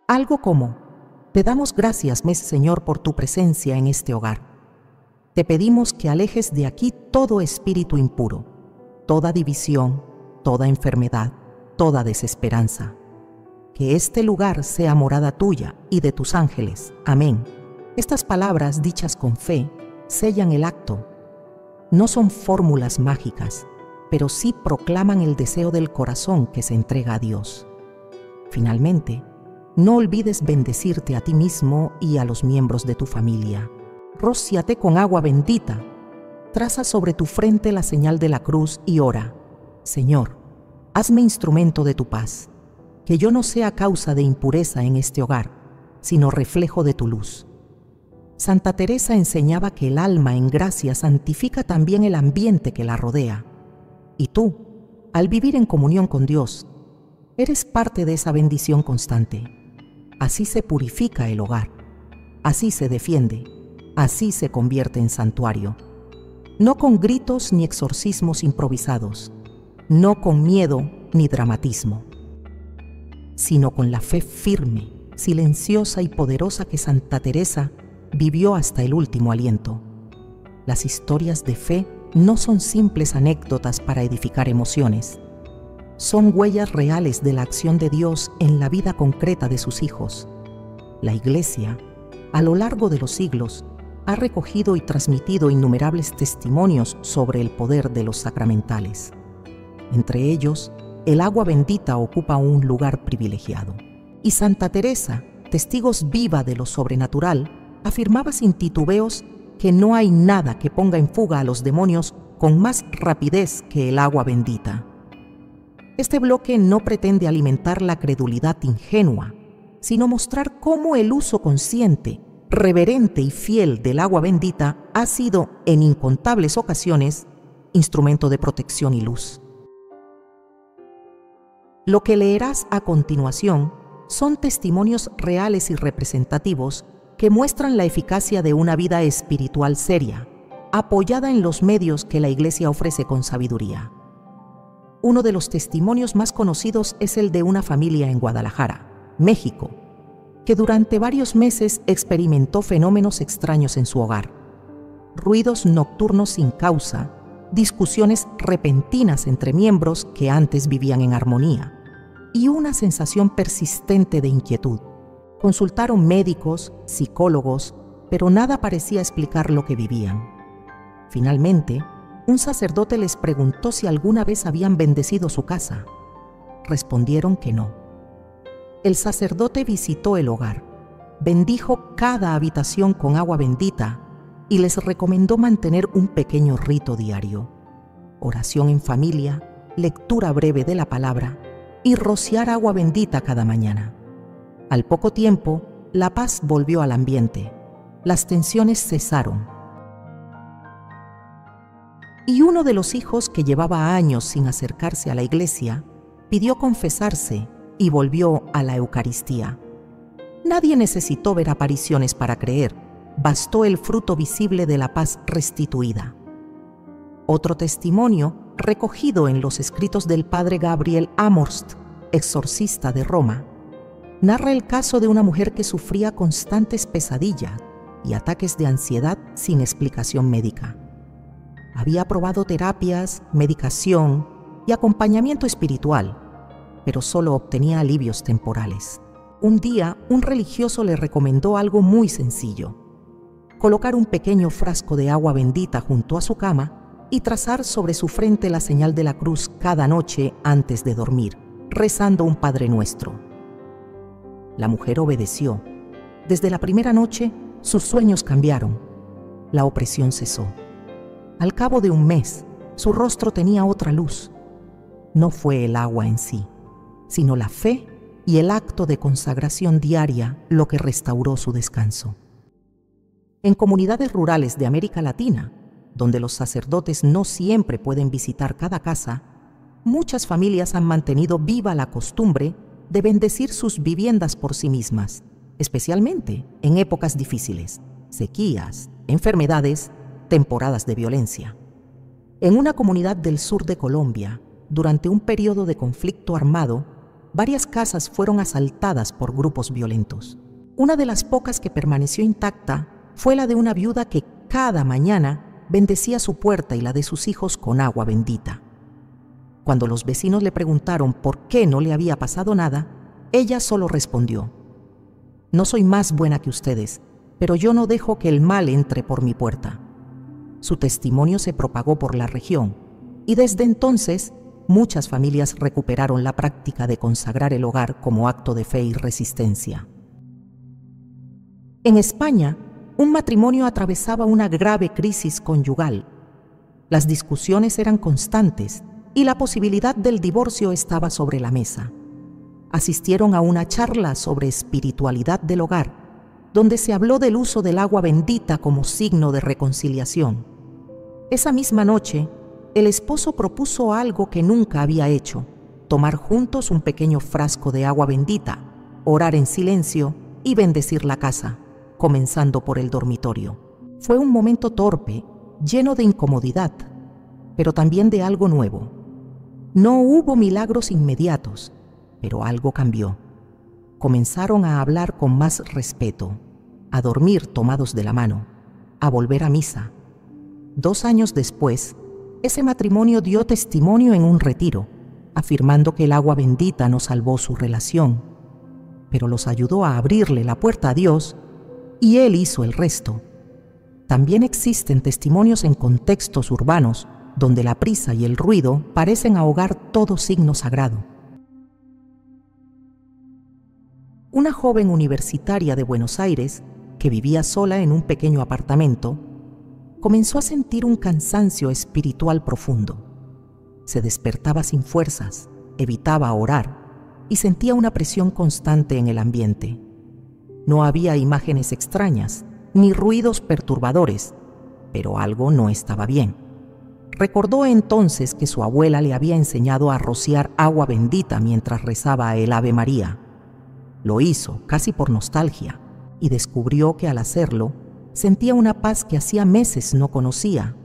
Algo como: te damos gracias, Señor, por tu presencia en este hogar. Te pedimos que alejes de aquí todo espíritu impuro, toda división, toda enfermedad, toda desesperanza. Que este lugar sea morada tuya y de tus ángeles. Amén. Estas palabras, dichas con fe, sellan el acto. No son fórmulas mágicas, pero sí proclaman el deseo del corazón que se entrega a Dios. Finalmente, no olvides bendecirte a ti mismo y a los miembros de tu familia. Róciate con agua bendita. Traza sobre tu frente la señal de la cruz y ora: Señor, hazme instrumento de tu paz, que yo no sea causa de impureza en este hogar, sino reflejo de tu luz. Santa Teresa enseñaba que el alma en gracia santifica también el ambiente que la rodea. Y tú, al vivir en comunión con Dios, eres parte de esa bendición constante. Así se purifica el hogar, así se defiende, así se convierte en santuario. No con gritos ni exorcismos improvisados, no con miedo ni dramatismo, sino con la fe firme, silenciosa y poderosa que Santa Teresa vivió hasta el último aliento. Las historias de fe no son simples anécdotas para edificar emociones. Son huellas reales de la acción de Dios en la vida concreta de sus hijos. La Iglesia, a lo largo de los siglos, ha recogido y transmitido innumerables testimonios sobre el poder de los sacramentales. Entre ellos, el agua bendita ocupa un lugar privilegiado. Y Santa Teresa, testigos viva de lo sobrenatural, afirmaba sin titubeos que no hay nada que ponga en fuga a los demonios con más rapidez que el agua bendita. Este bloque no pretende alimentar la credulidad ingenua, sino mostrar cómo el uso consciente, reverente y fiel del agua bendita ha sido, en incontables ocasiones, instrumento de protección y luz. Lo que leerás a continuación son testimonios reales y representativos que muestran la eficacia de una vida espiritual seria, apoyada en los medios que la Iglesia ofrece con sabiduría. Uno de los testimonios más conocidos es el de una familia en Guadalajara, México, que durante varios meses experimentó fenómenos extraños en su hogar. Ruidos nocturnos sin causa, discusiones repentinas entre miembros que antes vivían en armonía y una sensación persistente de inquietud. Consultaron médicos, psicólogos, pero nada parecía explicar lo que vivían. Finalmente, un sacerdote les preguntó si alguna vez habían bendecido su casa. Respondieron que no. El sacerdote visitó el hogar, bendijo cada habitación con agua bendita y les recomendó mantener un pequeño rito diario: oración en familia, lectura breve de la palabra y rociar agua bendita cada mañana. Al poco tiempo, la paz volvió al ambiente, las tensiones cesaron. Y uno de los hijos, que llevaba años sin acercarse a la iglesia, pidió confesarse y volvió a la Eucaristía. Nadie necesitó ver apariciones para creer, bastó el fruto visible de la paz restituida. Otro testimonio, recogido en los escritos del padre Gabriel Amorst, exorcista de Roma, narra el caso de una mujer que sufría constantes pesadillas y ataques de ansiedad sin explicación médica. Había probado terapias, medicación y acompañamiento espiritual, pero solo obtenía alivios temporales. Un día, un religioso le recomendó algo muy sencillo: colocar un pequeño frasco de agua bendita junto a su cama y trazar sobre su frente la señal de la cruz cada noche antes de dormir, rezando un Padre Nuestro. La mujer obedeció. Desde la primera noche, sus sueños cambiaron. La opresión cesó. Al cabo de un mes, su rostro tenía otra luz. No fue el agua en sí, sino la fe y el acto de consagración diaria lo que restauró su descanso. En comunidades rurales de América Latina, donde los sacerdotes no siempre pueden visitar cada casa, muchas familias han mantenido viva la costumbre de bendecir sus viviendas por sí mismas, especialmente en épocas difíciles, sequías, enfermedades, temporadas de violencia. En una comunidad del sur de Colombia, durante un periodo de conflicto armado, varias casas fueron asaltadas por grupos violentos. Una de las pocas que permaneció intacta fue la de una viuda que cada mañana bendecía su puerta y la de sus hijos con agua bendita. Cuando los vecinos le preguntaron por qué no le había pasado nada, ella solo respondió: «No soy más buena que ustedes, pero yo no dejo que el mal entre por mi puerta». Su testimonio se propagó por la región y desde entonces muchas familias recuperaron la práctica de consagrar el hogar como acto de fe y resistencia. En España, un matrimonio atravesaba una grave crisis conyugal. Las discusiones eran constantes y la posibilidad del divorcio estaba sobre la mesa. Asistieron a una charla sobre espiritualidad del hogar, donde se habló del uso del agua bendita como signo de reconciliación. Esa misma noche, el esposo propuso algo que nunca había hecho: tomar juntos un pequeño frasco de agua bendita, orar en silencio y bendecir la casa, comenzando por el dormitorio. Fue un momento torpe, lleno de incomodidad, pero también de algo nuevo. No hubo milagros inmediatos, pero algo cambió. Comenzaron a hablar con más respeto, a dormir tomados de la mano, a volver a misa. 2 años después, ese matrimonio dio testimonio en un retiro, afirmando que el agua bendita no salvó su relación, pero los ayudó a abrirle la puerta a Dios y Él hizo el resto. También existen testimonios en contextos urbanos donde la prisa y el ruido parecen ahogar todo signo sagrado. Una joven universitaria de Buenos Aires, que vivía sola en un pequeño apartamento, comenzó a sentir un cansancio espiritual profundo. Se despertaba sin fuerzas, evitaba orar y sentía una presión constante en el ambiente. No había imágenes extrañas ni ruidos perturbadores, pero algo no estaba bien. Recordó entonces que su abuela le había enseñado a rociar agua bendita mientras rezaba el Ave María. Lo hizo casi por nostalgia y descubrió que al hacerlo sentía una paz que hacía meses no conocía.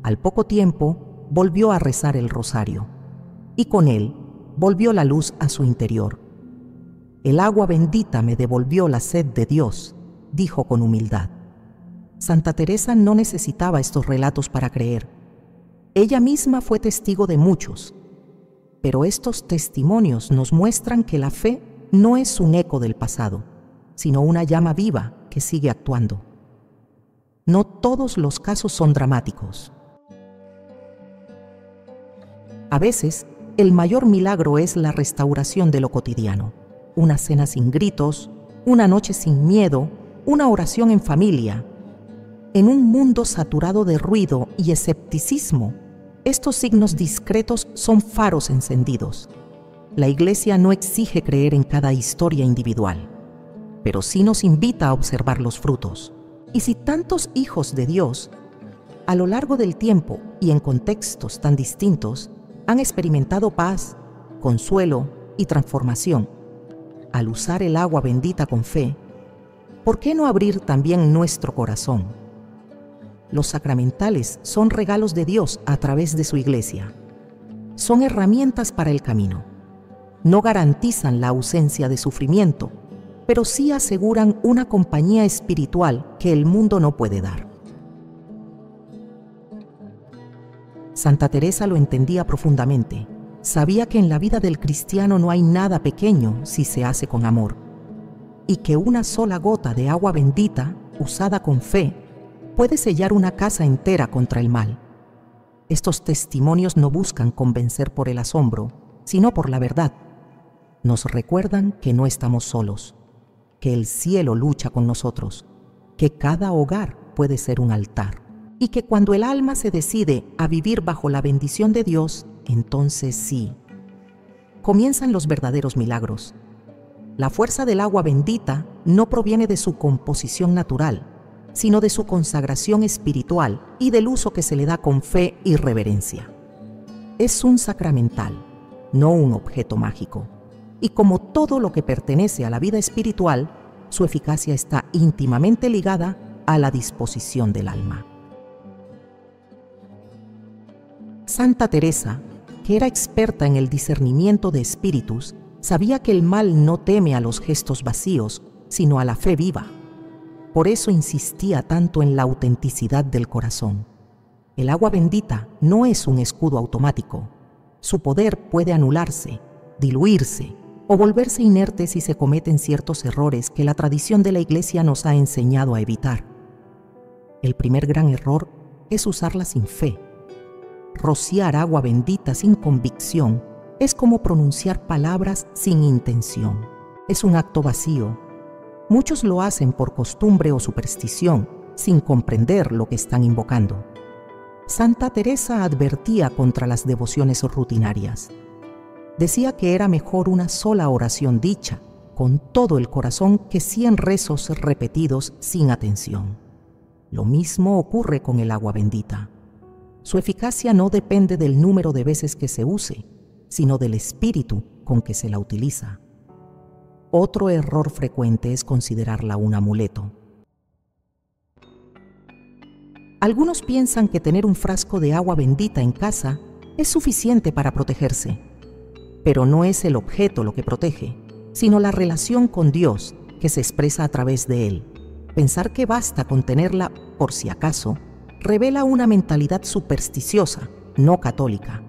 Al poco tiempo, volvió a rezar el rosario, y con él volvió la luz a su interior. El agua bendita me devolvió la sed de Dios, dijo con humildad. Santa Teresa no necesitaba estos relatos para creer. Ella misma fue testigo de muchos, pero estos testimonios nos muestran que la fe no es un eco del pasado, sino una llama viva que sigue actuando. No todos los casos son dramáticos. A veces, el mayor milagro es la restauración de lo cotidiano. Una cena sin gritos, una noche sin miedo, una oración en familia. En un mundo saturado de ruido y escepticismo, estos signos discretos son faros encendidos. La Iglesia no exige creer en cada historia individual, pero sí nos invita a observar los frutos. Y si tantos hijos de Dios, a lo largo del tiempo y en contextos tan distintos, han experimentado paz, consuelo y transformación, al usar el agua bendita con fe, ¿por qué no abrir también nuestro corazón? Los sacramentales son regalos de Dios a través de su Iglesia. Son herramientas para el camino. No garantizan la ausencia de sufrimiento, pero sí aseguran una compañía espiritual que el mundo no puede dar. Santa Teresa lo entendía profundamente. Sabía que en la vida del cristiano no hay nada pequeño si se hace con amor, y que una sola gota de agua bendita, usada con fe, puede sellar una casa entera contra el mal. Estos testimonios no buscan convencer por el asombro, sino por la verdad. Nos recuerdan que no estamos solos, que el cielo lucha con nosotros, que cada hogar puede ser un altar, y que cuando el alma se decide a vivir bajo la bendición de Dios, entonces sí, comienzan los verdaderos milagros. La fuerza del agua bendita no proviene de su composición natural, sino de su consagración espiritual y del uso que se le da con fe y reverencia. Es un sacramental, no un objeto mágico, y como todo lo que pertenece a la vida espiritual, su eficacia está íntimamente ligada a la disposición del alma. Santa Teresa, que era experta en el discernimiento de espíritus, sabía que el mal no teme a los gestos vacíos, sino a la fe viva. Por eso insistía tanto en la autenticidad del corazón. El agua bendita no es un escudo automático. Su poder puede anularse, diluirse o volverse inerte si se cometen ciertos errores que la tradición de la Iglesia nos ha enseñado a evitar. El primer gran error es usarla sin fe. Rociar agua bendita sin convicción es como pronunciar palabras sin intención. Es un acto vacío. Muchos lo hacen por costumbre o superstición, sin comprender lo que están invocando. Santa Teresa advertía contra las devociones rutinarias. Decía que era mejor una sola oración dicha, con todo el corazón, que 100 rezos repetidos sin atención. Lo mismo ocurre con el agua bendita. Su eficacia no depende del número de veces que se use, sino del espíritu con que se la utiliza. Otro error frecuente es considerarla un amuleto. Algunos piensan que tener un frasco de agua bendita en casa es suficiente para protegerse, pero no es el objeto lo que protege, sino la relación con Dios que se expresa a través de él. Pensar que basta con tenerla por si acaso revela una mentalidad supersticiosa, no católica.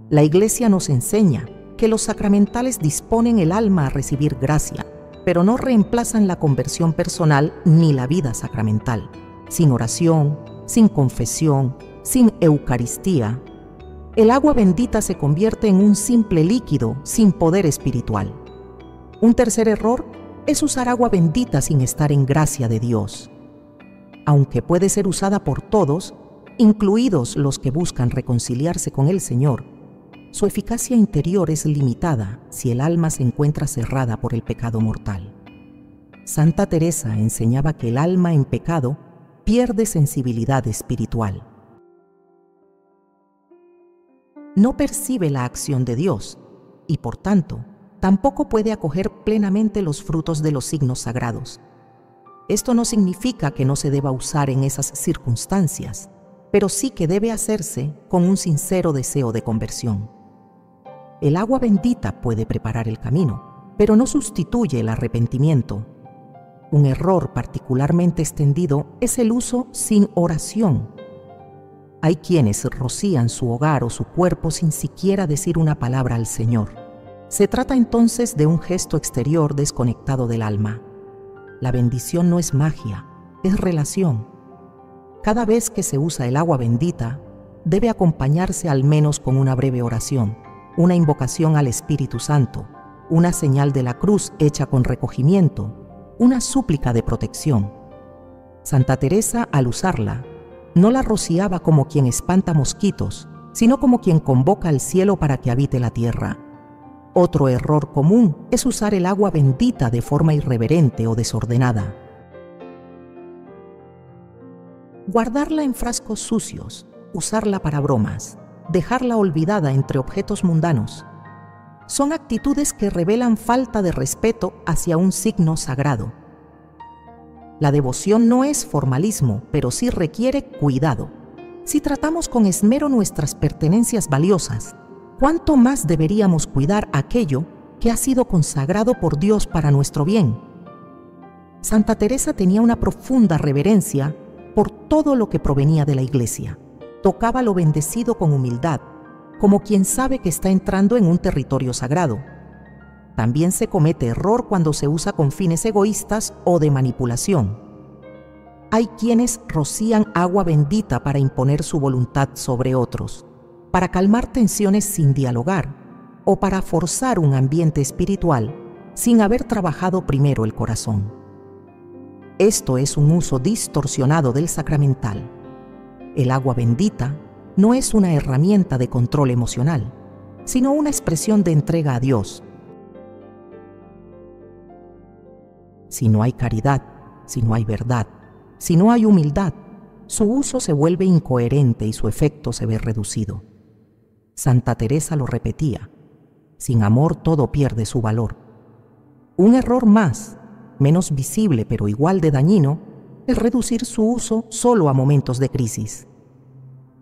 La Iglesia nos enseña que los sacramentales disponen el alma a recibir gracia, pero no reemplazan la conversión personal ni la vida sacramental. Sin oración, sin confesión, sin Eucaristía, el agua bendita se convierte en un simple líquido sin poder espiritual. Un tercer error es usar agua bendita sin estar en gracia de Dios. Aunque puede ser usada por todos, incluidos los que buscan reconciliarse con el Señor, su eficacia interior es limitada si el alma se encuentra cerrada por el pecado mortal. Santa Teresa enseñaba que el alma en pecado pierde sensibilidad espiritual. No percibe la acción de Dios y, por tanto, tampoco puede acoger plenamente los frutos de los signos sagrados. Esto no significa que no se deba usar en esas circunstancias, pero sí que debe hacerse con un sincero deseo de conversión. El agua bendita puede preparar el camino, pero no sustituye el arrepentimiento. Un error particularmente extendido es el uso sin oración. Hay quienes rocían su hogar o su cuerpo sin siquiera decir una palabra al Señor. Se trata entonces de un gesto exterior desconectado del alma. La bendición no es magia, es relación. Cada vez que se usa el agua bendita, debe acompañarse al menos con una breve oración, una invocación al Espíritu Santo, una señal de la cruz hecha con recogimiento, una súplica de protección. Santa Teresa, al usarla, no la rociaba como quien espanta mosquitos, sino como quien convoca al cielo para que habite la tierra. Otro error común es usar el agua bendita de forma irreverente o desordenada. Guardarla en frascos sucios, usarla para bromas, dejarla olvidada entre objetos mundanos, son actitudes que revelan falta de respeto hacia un signo sagrado. La devoción no es formalismo, pero sí requiere cuidado. Si tratamos con esmero nuestras pertenencias valiosas, ¿cuánto más deberíamos cuidar aquello que ha sido consagrado por Dios para nuestro bien? Santa Teresa tenía una profunda reverencia por todo lo que provenía de la Iglesia. Tocaba lo bendecido con humildad, como quien sabe que está entrando en un territorio sagrado. También se comete error cuando se usa con fines egoístas o de manipulación. Hay quienes rocían agua bendita para imponer su voluntad sobre otros, para calmar tensiones sin dialogar o para forzar un ambiente espiritual sin haber trabajado primero el corazón. Esto es un uso distorsionado del sacramental. El agua bendita no es una herramienta de control emocional, sino una expresión de entrega a Dios. Si no hay caridad, si no hay verdad, si no hay humildad, su uso se vuelve incoherente y su efecto se ve reducido. Santa Teresa lo repetía: sin amor todo pierde su valor. Un error más, menos visible pero igual de dañino, es reducir su uso solo a momentos de crisis.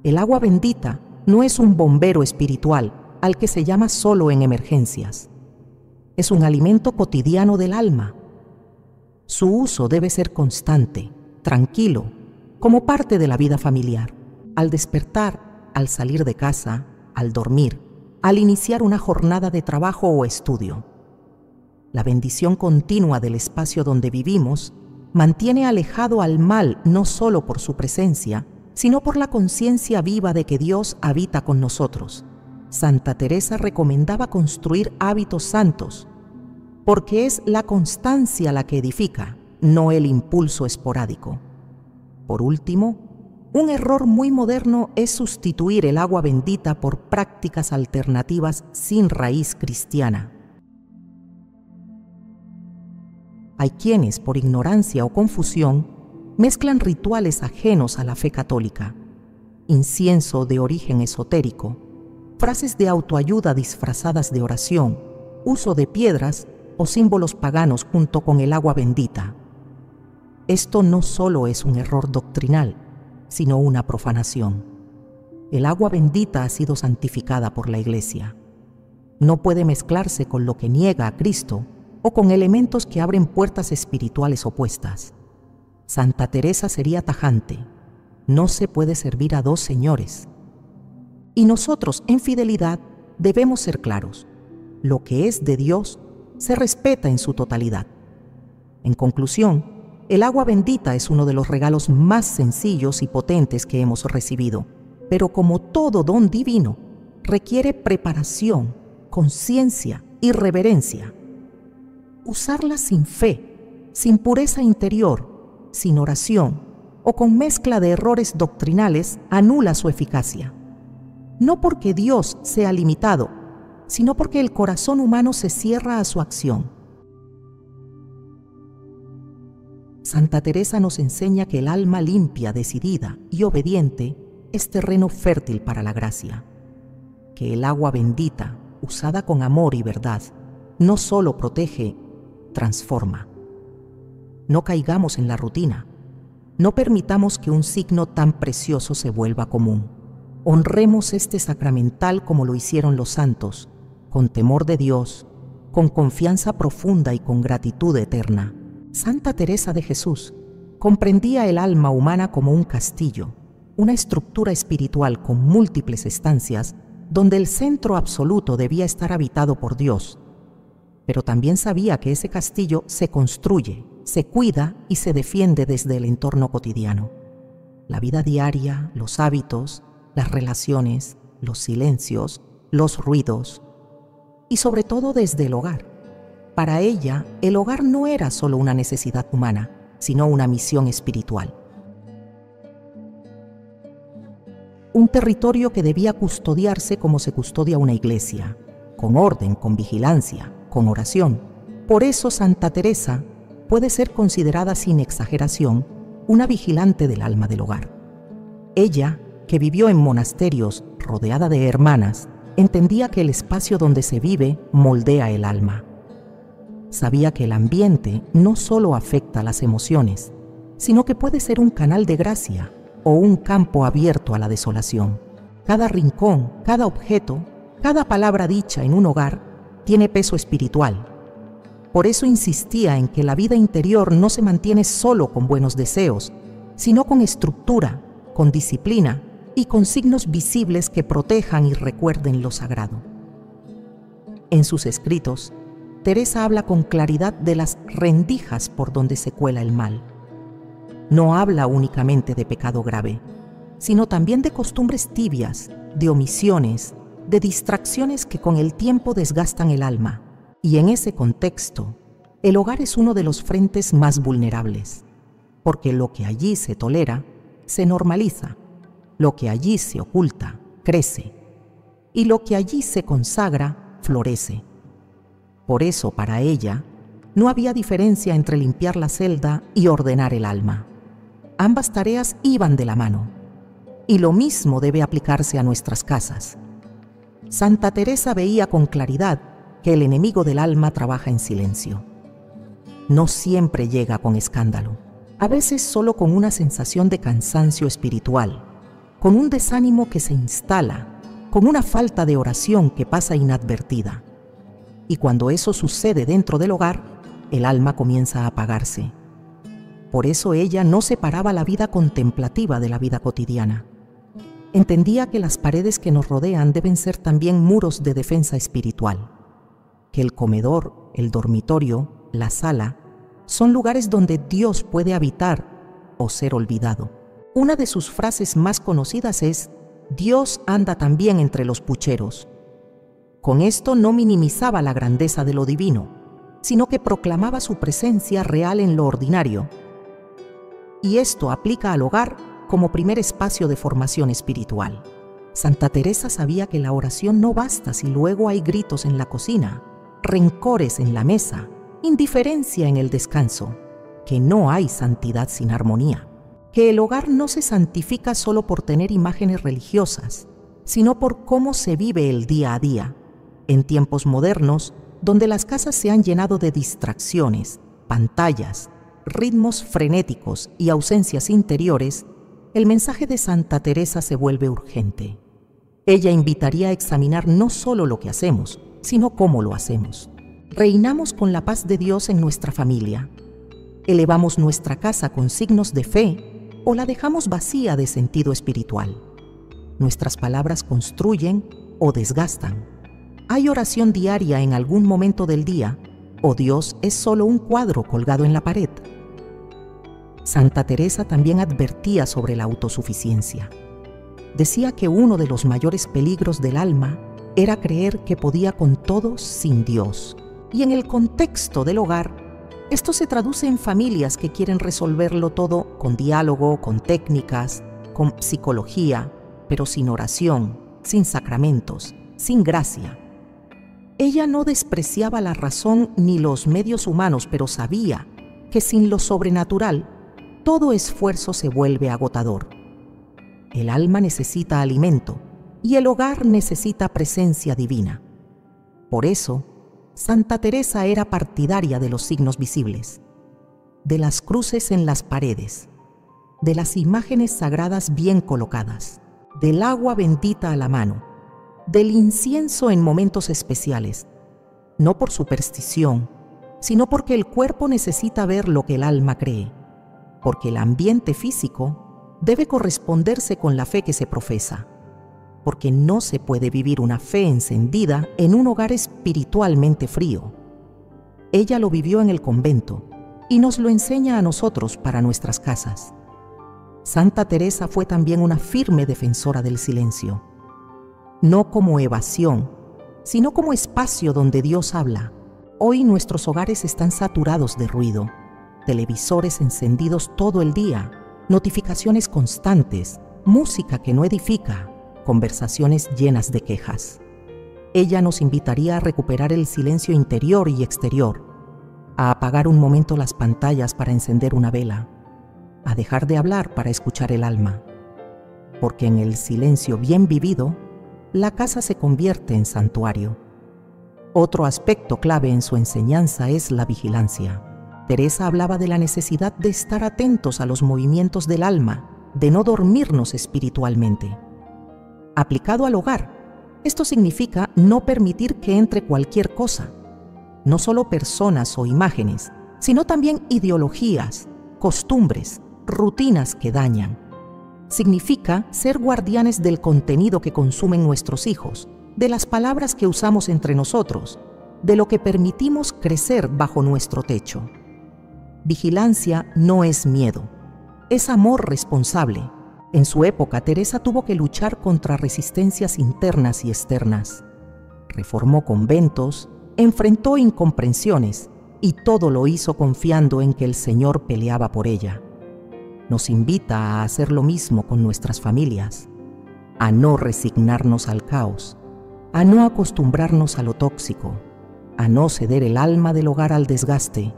El agua bendita no es un bombero espiritual al que se llama solo en emergencias. Es un alimento cotidiano del alma. Su uso debe ser constante, tranquilo, como parte de la vida familiar. Al despertar, al salir de casa, al dormir, al iniciar una jornada de trabajo o estudio. La bendición continua del espacio donde vivimos mantiene alejado al mal no solo por su presencia, sino por la conciencia viva de que Dios habita con nosotros. Santa Teresa recomendaba construir hábitos santos, porque es la constancia la que edifica, no el impulso esporádico. Por último, un error muy moderno es sustituir el agua bendita por prácticas alternativas sin raíz cristiana. Hay quienes, por ignorancia o confusión, mezclan rituales ajenos a la fe católica, incienso de origen esotérico, frases de autoayuda disfrazadas de oración, uso de piedras o símbolos paganos junto con el agua bendita. Esto no solo es un error doctrinal, sino una profanación. El agua bendita ha sido santificada por la Iglesia. No puede mezclarse con lo que niega a Cristo o con elementos que abren puertas espirituales opuestas. Santa Teresa sería tajante: no se puede servir a dos señores. Y nosotros, en fidelidad, debemos ser claros: lo que es de Dios se respeta en su totalidad. En conclusión, el agua bendita es uno de los regalos más sencillos y potentes que hemos recibido, pero como todo don divino, requiere preparación, conciencia y reverencia. Usarla sin fe, sin pureza interior, sin oración o con mezcla de errores doctrinales anula su eficacia. No porque Dios sea limitado, sino porque el corazón humano se cierra a su acción. Santa Teresa nos enseña que el alma limpia, decidida y obediente es terreno fértil para la gracia, que el agua bendita, usada con amor y verdad, no solo protege, transforma. No caigamos en la rutina. No permitamos que un signo tan precioso se vuelva común. Honremos este sacramental como lo hicieron los santos, con temor de Dios, con confianza profunda y con gratitud eterna. Santa Teresa de Jesús comprendía el alma humana como un castillo, una estructura espiritual con múltiples estancias donde el centro absoluto debía estar habitado por Dios. Pero también sabía que ese castillo se construye, se cuida y se defiende desde el entorno cotidiano. La vida diaria, los hábitos, las relaciones, los silencios, los ruidos y sobre todo desde el hogar. Para ella, el hogar no era solo una necesidad humana, sino una misión espiritual. Un territorio que debía custodiarse como se custodia una iglesia, con orden, con vigilancia, con oración. Por eso Santa Teresa puede ser considerada sin exageración una vigilante del alma del hogar. Ella, que vivió en monasterios rodeada de hermanas, entendía que el espacio donde se vive moldea el alma. Sabía que el ambiente no solo afecta las emociones, sino que puede ser un canal de gracia o un campo abierto a la desolación. Cada rincón, cada objeto, cada palabra dicha en un hogar tiene peso espiritual. Por eso insistía en que la vida interior no se mantiene solo con buenos deseos, sino con estructura, con disciplina y con signos visibles que protejan y recuerden lo sagrado. En sus escritos, Teresa habla con claridad de las rendijas por donde se cuela el mal. No habla únicamente de pecado grave, sino también de costumbres tibias, de omisiones, de distracciones que con el tiempo desgastan el alma. Y en ese contexto, el hogar es uno de los frentes más vulnerables, porque lo que allí se tolera, se normaliza, lo que allí se oculta, crece, y lo que allí se consagra, florece. Por eso, para ella, no había diferencia entre limpiar la celda y ordenar el alma. Ambas tareas iban de la mano, y lo mismo debe aplicarse a nuestras casas. Santa Teresa veía con claridad que el enemigo del alma trabaja en silencio. No siempre llega con escándalo, a veces solo con una sensación de cansancio espiritual, con un desánimo que se instala, con una falta de oración que pasa inadvertida. Y cuando eso sucede dentro del hogar, el alma comienza a apagarse. Por eso ella no separaba la vida contemplativa de la vida cotidiana. Entendía que las paredes que nos rodean deben ser también muros de defensa espiritual, que el comedor, el dormitorio, la sala, son lugares donde Dios puede habitar o ser olvidado. Una de sus frases más conocidas es: Dios anda también entre los pucheros. Con esto no minimizaba la grandeza de lo divino, sino que proclamaba su presencia real en lo ordinario. Y esto aplica al hogar como primer espacio de formación espiritual. Santa Teresa sabía que la oración no basta si luego hay gritos en la cocina, rencores en la mesa, indiferencia en el descanso, que no hay santidad sin armonía, que el hogar no se santifica solo por tener imágenes religiosas, sino por cómo se vive el día a día, en tiempos modernos donde las casas se han llenado de distracciones, pantallas, ritmos frenéticos y ausencias interiores. El mensaje de Santa Teresa se vuelve urgente. Ella invitaría a examinar no solo lo que hacemos, sino cómo lo hacemos. Reinamos con la paz de Dios en nuestra familia. Elevamos nuestra casa con signos de fe o la dejamos vacía de sentido espiritual. Nuestras palabras construyen o desgastan. ¿Hay oración diaria en algún momento del día o Dios es solo un cuadro colgado en la pared? Santa Teresa también advertía sobre la autosuficiencia. Decía que uno de los mayores peligros del alma era creer que podía con todo sin Dios. Y en el contexto del hogar, esto se traduce en familias que quieren resolverlo todo con diálogo, con técnicas, con psicología, pero sin oración, sin sacramentos, sin gracia. Ella no despreciaba la razón ni los medios humanos, pero sabía que sin lo sobrenatural, todo esfuerzo se vuelve agotador. El alma necesita alimento y el hogar necesita presencia divina. Por eso, Santa Teresa era partidaria de los signos visibles. de las cruces en las paredes, de las imágenes sagradas bien colocadas, del agua bendita a la mano, del incienso en momentos especiales, no por superstición, sino porque el cuerpo necesita ver lo que el alma cree, porque el ambiente físico debe corresponderse con la fe que se profesa, porque no se puede vivir una fe encendida en un hogar espiritualmente frío. Ella lo vivió en el convento y nos lo enseña a nosotros para nuestras casas. Santa Teresa fue también una firme defensora del silencio, no como evasión, sino como espacio donde Dios habla. Hoy nuestros hogares están saturados de ruido, televisores encendidos todo el día, notificaciones constantes, música que no edifica, conversaciones llenas de quejas. Ella nos invitaría a recuperar el silencio interior y exterior, a apagar un momento las pantallas para encender una vela, a dejar de hablar para escuchar el alma, porque en el silencio bien vivido, la casa se convierte en santuario. Otro aspecto clave en su enseñanza es la vigilancia. Teresa hablaba de la necesidad de estar atentos a los movimientos del alma, de no dormirnos espiritualmente. Aplicado al hogar, esto significa no permitir que entre cualquier cosa, no solo personas o imágenes, sino también ideologías, costumbres, rutinas que dañan. Significa ser guardianes del contenido que consumen nuestros hijos, de las palabras que usamos entre nosotros, de lo que permitimos crecer bajo nuestro techo. Vigilancia no es miedo, es amor responsable. En su época, Teresa tuvo que luchar contra resistencias internas y externas. Reformó conventos, enfrentó incomprensiones y todo lo hizo confiando en que el Señor peleaba por ella. Nos invita a hacer lo mismo con nuestras familias, a no resignarnos al caos, a no acostumbrarnos a lo tóxico, a no ceder el alma del hogar al desgaste.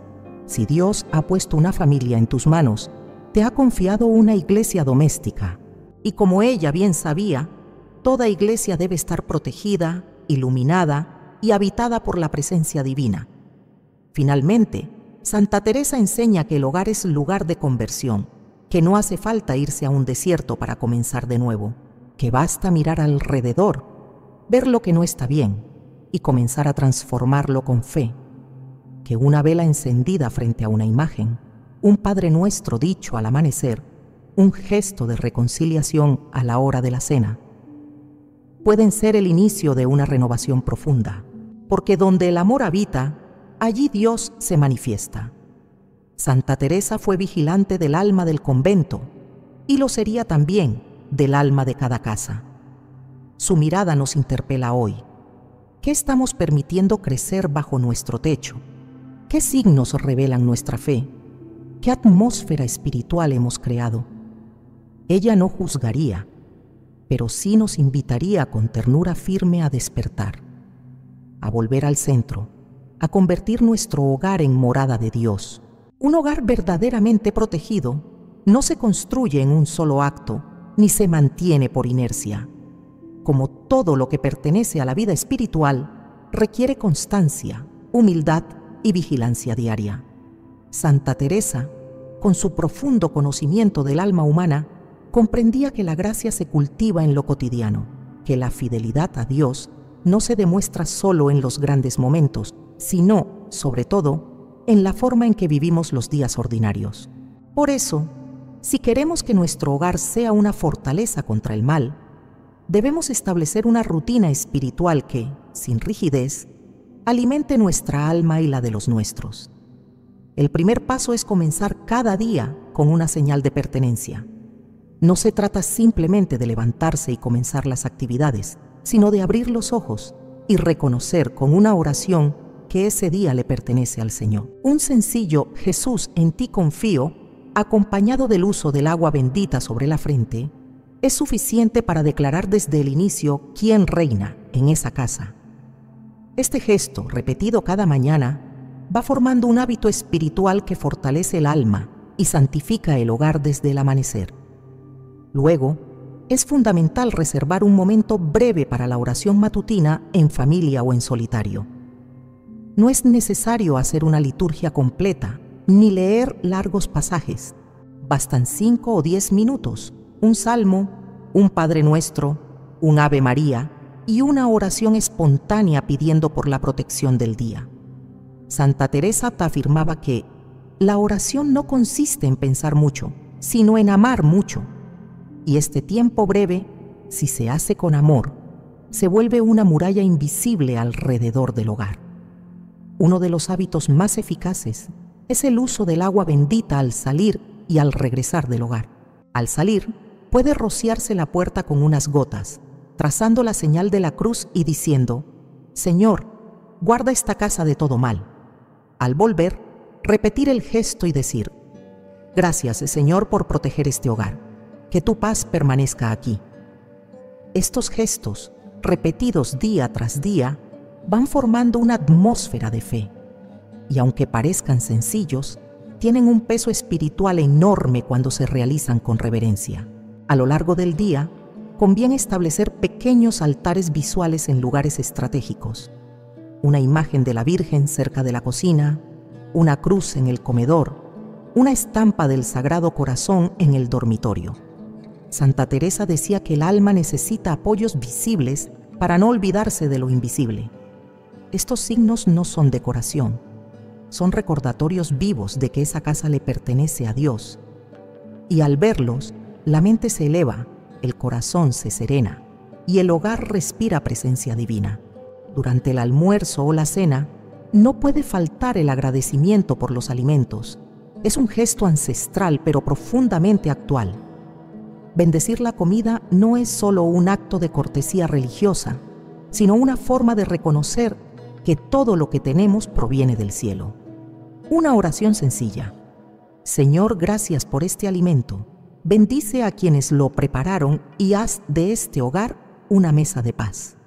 Si Dios ha puesto una familia en tus manos, te ha confiado una iglesia doméstica, y como ella bien sabía, toda iglesia debe estar protegida, iluminada y habitada por la presencia divina. Finalmente, Santa Teresa enseña que el hogar es lugar de conversión, que no hace falta irse a un desierto para comenzar de nuevo, que basta mirar alrededor, ver lo que no está bien y comenzar a transformarlo con fe, que una vela encendida frente a una imagen, un Padre Nuestro dicho al amanecer, un gesto de reconciliación a la hora de la cena, pueden ser el inicio de una renovación profunda, porque donde el amor habita, allí Dios se manifiesta. Santa Teresa fue vigilante del alma del convento y lo sería también del alma de cada casa. Su mirada nos interpela hoy. ¿Qué estamos permitiendo crecer bajo nuestro techo? ¿Qué signos revelan nuestra fe? ¿Qué atmósfera espiritual hemos creado? Ella no juzgaría, pero sí nos invitaría con ternura firme a despertar, a volver al centro, a convertir nuestro hogar en morada de Dios. Un hogar verdaderamente protegido no se construye en un solo acto, ni se mantiene por inercia. Como todo lo que pertenece a la vida espiritual, requiere constancia, humildad y vigilancia diaria. Santa Teresa, con su profundo conocimiento del alma humana, comprendía que la gracia se cultiva en lo cotidiano, que la fidelidad a Dios no se demuestra solo en los grandes momentos, sino, sobre todo, en la forma en que vivimos los días ordinarios. Por eso, si queremos que nuestro hogar sea una fortaleza contra el mal, debemos establecer una rutina espiritual que, sin rigidez, alimente nuestra alma y la de los nuestros. El primer paso es comenzar cada día con una señal de pertenencia. No se trata simplemente de levantarse y comenzar las actividades, sino de abrir los ojos y reconocer con una oración que ese día le pertenece al Señor. Un sencillo Jesús, en ti confío, acompañado del uso del agua bendita sobre la frente, es suficiente para declarar desde el inicio quién reina en esa casa. Este gesto, repetido cada mañana, va formando un hábito espiritual que fortalece el alma y santifica el hogar desde el amanecer. Luego, es fundamental reservar un momento breve para la oración matutina en familia o en solitario. No es necesario hacer una liturgia completa, ni leer largos pasajes. Bastan 5 o 10 minutos, un salmo, un Padre Nuestro, un Ave María y una oración espontánea pidiendo por la protección del día. Santa Teresa afirmaba que la oración no consiste en pensar mucho, sino en amar mucho. Y este tiempo breve, si se hace con amor, se vuelve una muralla invisible alrededor del hogar. Uno de los hábitos más eficaces es el uso del agua bendita al salir y al regresar del hogar. Al salir, puede rociarse la puerta con unas gotas, trazando la señal de la cruz y diciendo: Señor, guarda esta casa de todo mal. Al volver, repetir el gesto y decir: Gracias, Señor, por proteger este hogar. Que tu paz permanezca aquí. Estos gestos, repetidos día tras día, van formando una atmósfera de fe. Y aunque parezcan sencillos, tienen un peso espiritual enorme cuando se realizan con reverencia. A lo largo del día, conviene establecer pequeños altares visuales en lugares estratégicos. Una imagen de la Virgen cerca de la cocina, una cruz en el comedor, una estampa del Sagrado Corazón en el dormitorio. Santa Teresa decía que el alma necesita apoyos visibles para no olvidarse de lo invisible. Estos signos no son decoración, son recordatorios vivos de que esa casa le pertenece a Dios. Y al verlos, la mente se eleva, el corazón se serena y el hogar respira presencia divina. Durante el almuerzo o la cena, no puede faltar el agradecimiento por los alimentos. Es un gesto ancestral pero profundamente actual. Bendecir la comida no es solo un acto de cortesía religiosa, sino una forma de reconocer que todo lo que tenemos proviene del cielo. Una oración sencilla: Señor, gracias por este alimento. Bendice a quienes lo prepararon y haz de este hogar una mesa de paz.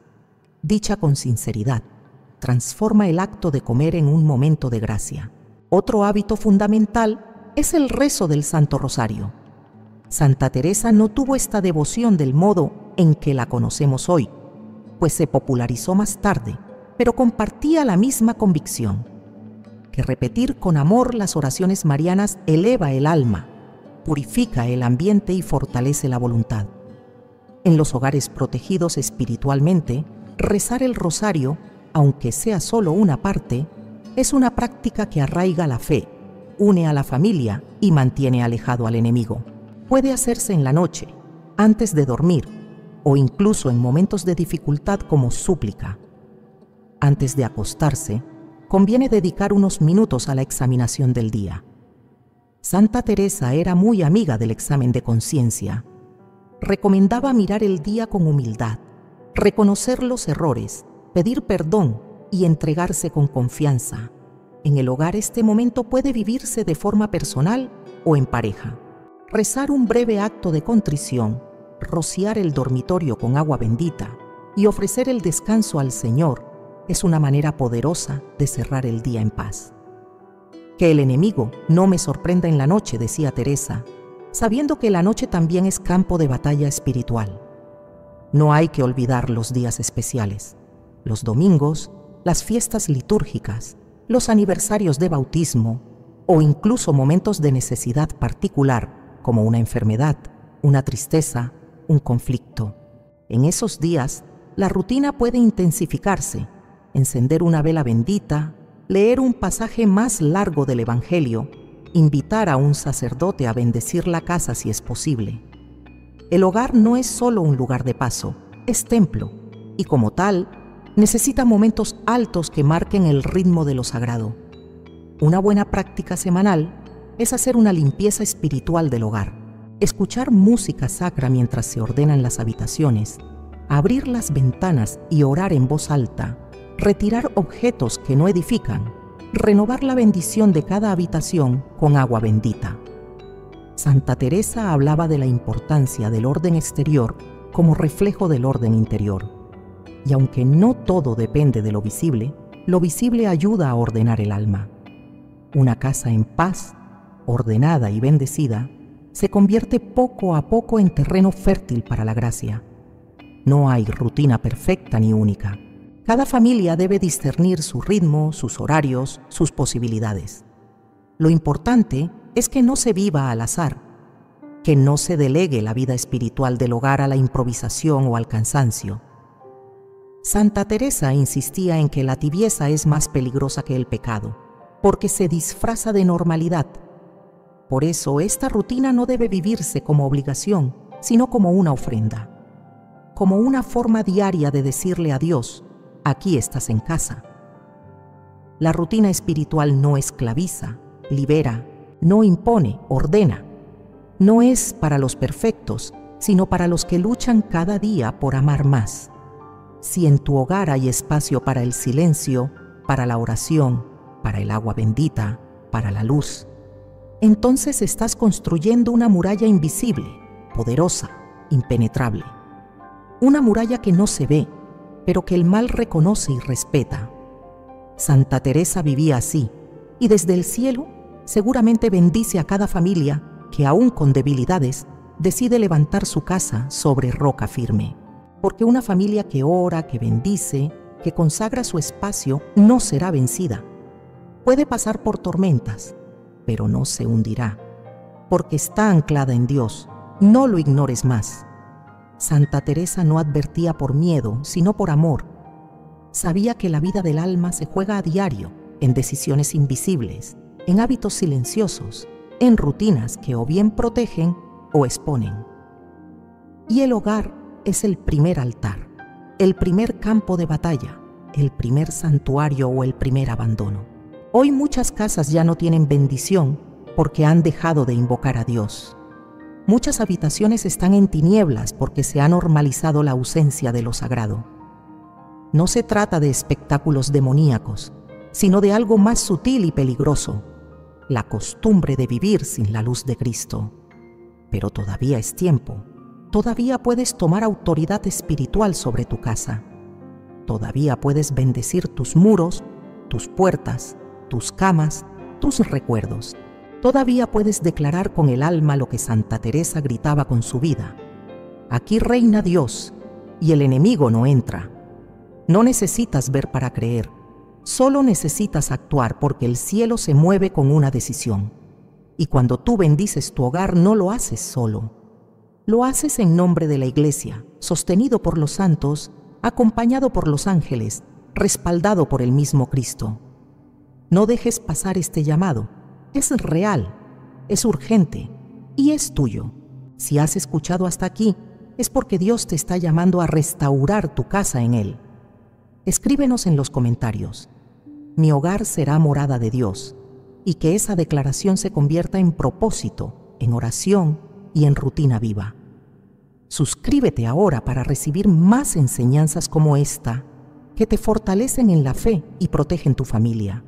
Dicha con sinceridad, transforma el acto de comer en un momento de gracia. Otro hábito fundamental es el rezo del Santo Rosario. Santa Teresa no tuvo esta devoción del modo en que la conocemos hoy, pues se popularizó más tarde, pero compartía la misma convicción, que repetir con amor las oraciones marianas eleva el alma, purifica el ambiente y fortalece la voluntad. En los hogares protegidos espiritualmente, rezar el rosario, aunque sea solo una parte, es una práctica que arraiga la fe, une a la familia y mantiene alejado al enemigo. Puede hacerse en la noche, antes de dormir, o incluso en momentos de dificultad como súplica. Antes de acostarse, conviene dedicar unos minutos a la examinación del día. Santa Teresa era muy amiga del examen de conciencia. Recomendaba mirar el día con humildad, reconocer los errores, pedir perdón y entregarse con confianza. En el hogar este momento puede vivirse de forma personal o en pareja. Rezar un breve acto de contrición, rociar el dormitorio con agua bendita y ofrecer el descanso al Señor es una manera poderosa de cerrar el día en paz. Que el enemigo no me sorprenda en la noche, decía Teresa, sabiendo que la noche también es campo de batalla espiritual. No hay que olvidar los días especiales, los domingos, las fiestas litúrgicas, los aniversarios de bautismo o incluso momentos de necesidad particular como una enfermedad, una tristeza, un conflicto. En esos días, la rutina puede intensificarse, encender una vela bendita, leer un pasaje más largo del Evangelio, invitar a un sacerdote a bendecir la casa si es posible. El hogar no es solo un lugar de paso, es templo, y como tal, necesita momentos altos que marquen el ritmo de lo sagrado. Una buena práctica semanal es hacer una limpieza espiritual del hogar, escuchar música sacra mientras se ordenan las habitaciones, abrir las ventanas y orar en voz alta, retirar objetos que no edifican, renovar la bendición de cada habitación con agua bendita. Santa Teresa hablaba de la importancia del orden exterior como reflejo del orden interior. Y aunque no todo depende de lo visible ayuda a ordenar el alma. Una casa en paz, ordenada y bendecida, se convierte poco a poco en terreno fértil para la gracia. No hay rutina perfecta ni única. Cada familia debe discernir su ritmo, sus horarios, sus posibilidades. Lo importante es que no se viva al azar, que no se delegue la vida espiritual del hogar a la improvisación o al cansancio. Santa Teresa insistía en que la tibieza es más peligrosa que el pecado, porque se disfraza de normalidad. Por eso, esta rutina no debe vivirse como obligación, sino como una ofrenda, como una forma diaria de decirle a Dios: aquí estás en casa. La rutina espiritual no esclaviza, libera, no impone, ordena. No es para los perfectos, sino para los que luchan cada día por amar más. Si en tu hogar hay espacio para el silencio, para la oración, para el agua bendita, para la luz, entonces estás construyendo una muralla invisible, poderosa, impenetrable. Una muralla que no se ve, pero que el mal reconoce y respeta. Santa Teresa vivía así, y desde el cielo seguramente bendice a cada familia que, aún con debilidades, decide levantar su casa sobre roca firme. Porque una familia que ora, que bendice, que consagra su espacio, no será vencida. Puede pasar por tormentas, pero no se hundirá, porque está anclada en Dios. No lo ignores más. Santa Teresa no advertía por miedo, sino por amor. Sabía que la vida del alma se juega a diario, en decisiones invisibles, en hábitos silenciosos, en rutinas que o bien protegen o exponen. Y el hogar es el primer altar, el primer campo de batalla, el primer santuario o el primer abandono. Hoy muchas casas ya no tienen bendición porque han dejado de invocar a Dios. Muchas habitaciones están en tinieblas porque se ha normalizado la ausencia de lo sagrado. No se trata de espectáculos demoníacos, sino de algo más sutil y peligroso: la costumbre de vivir sin la luz de Cristo. Pero todavía es tiempo. Todavía puedes tomar autoridad espiritual sobre tu casa. Todavía puedes bendecir tus muros, tus puertas, tus camas, tus recuerdos. Todavía puedes declarar con el alma lo que Santa Teresa gritaba con su vida: aquí reina Dios y el enemigo no entra. No necesitas ver para creer, solo necesitas actuar, porque el cielo se mueve con una decisión. Y cuando tú bendices tu hogar, no lo haces solo. Lo haces en nombre de la Iglesia, sostenido por los santos, acompañado por los ángeles, respaldado por el mismo Cristo. No dejes pasar este llamado. Es real, es urgente y es tuyo. Si has escuchado hasta aquí, es porque Dios te está llamando a restaurar tu casa en Él. Escríbenos en los comentarios: mi hogar será morada de Dios, y que esa declaración se convierta en propósito, en oración y en rutina viva. Suscríbete ahora para recibir más enseñanzas como esta, que te fortalecen en la fe y protegen tu familia.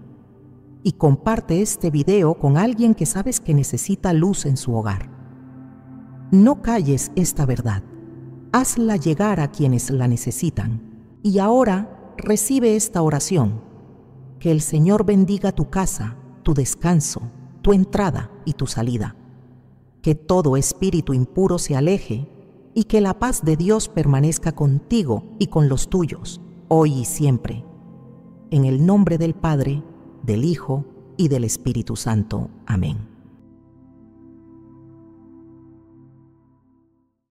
Y comparte este video con alguien que sabes que necesita luz en su hogar. No calles esta verdad. Hazla llegar a quienes la necesitan. Y ahora recibe esta oración: que el Señor bendiga tu casa, tu descanso, tu entrada y tu salida. Que todo espíritu impuro se aleje y que la paz de Dios permanezca contigo y con los tuyos, hoy y siempre. En el nombre del Padre, del Hijo y del Espíritu Santo. Amén.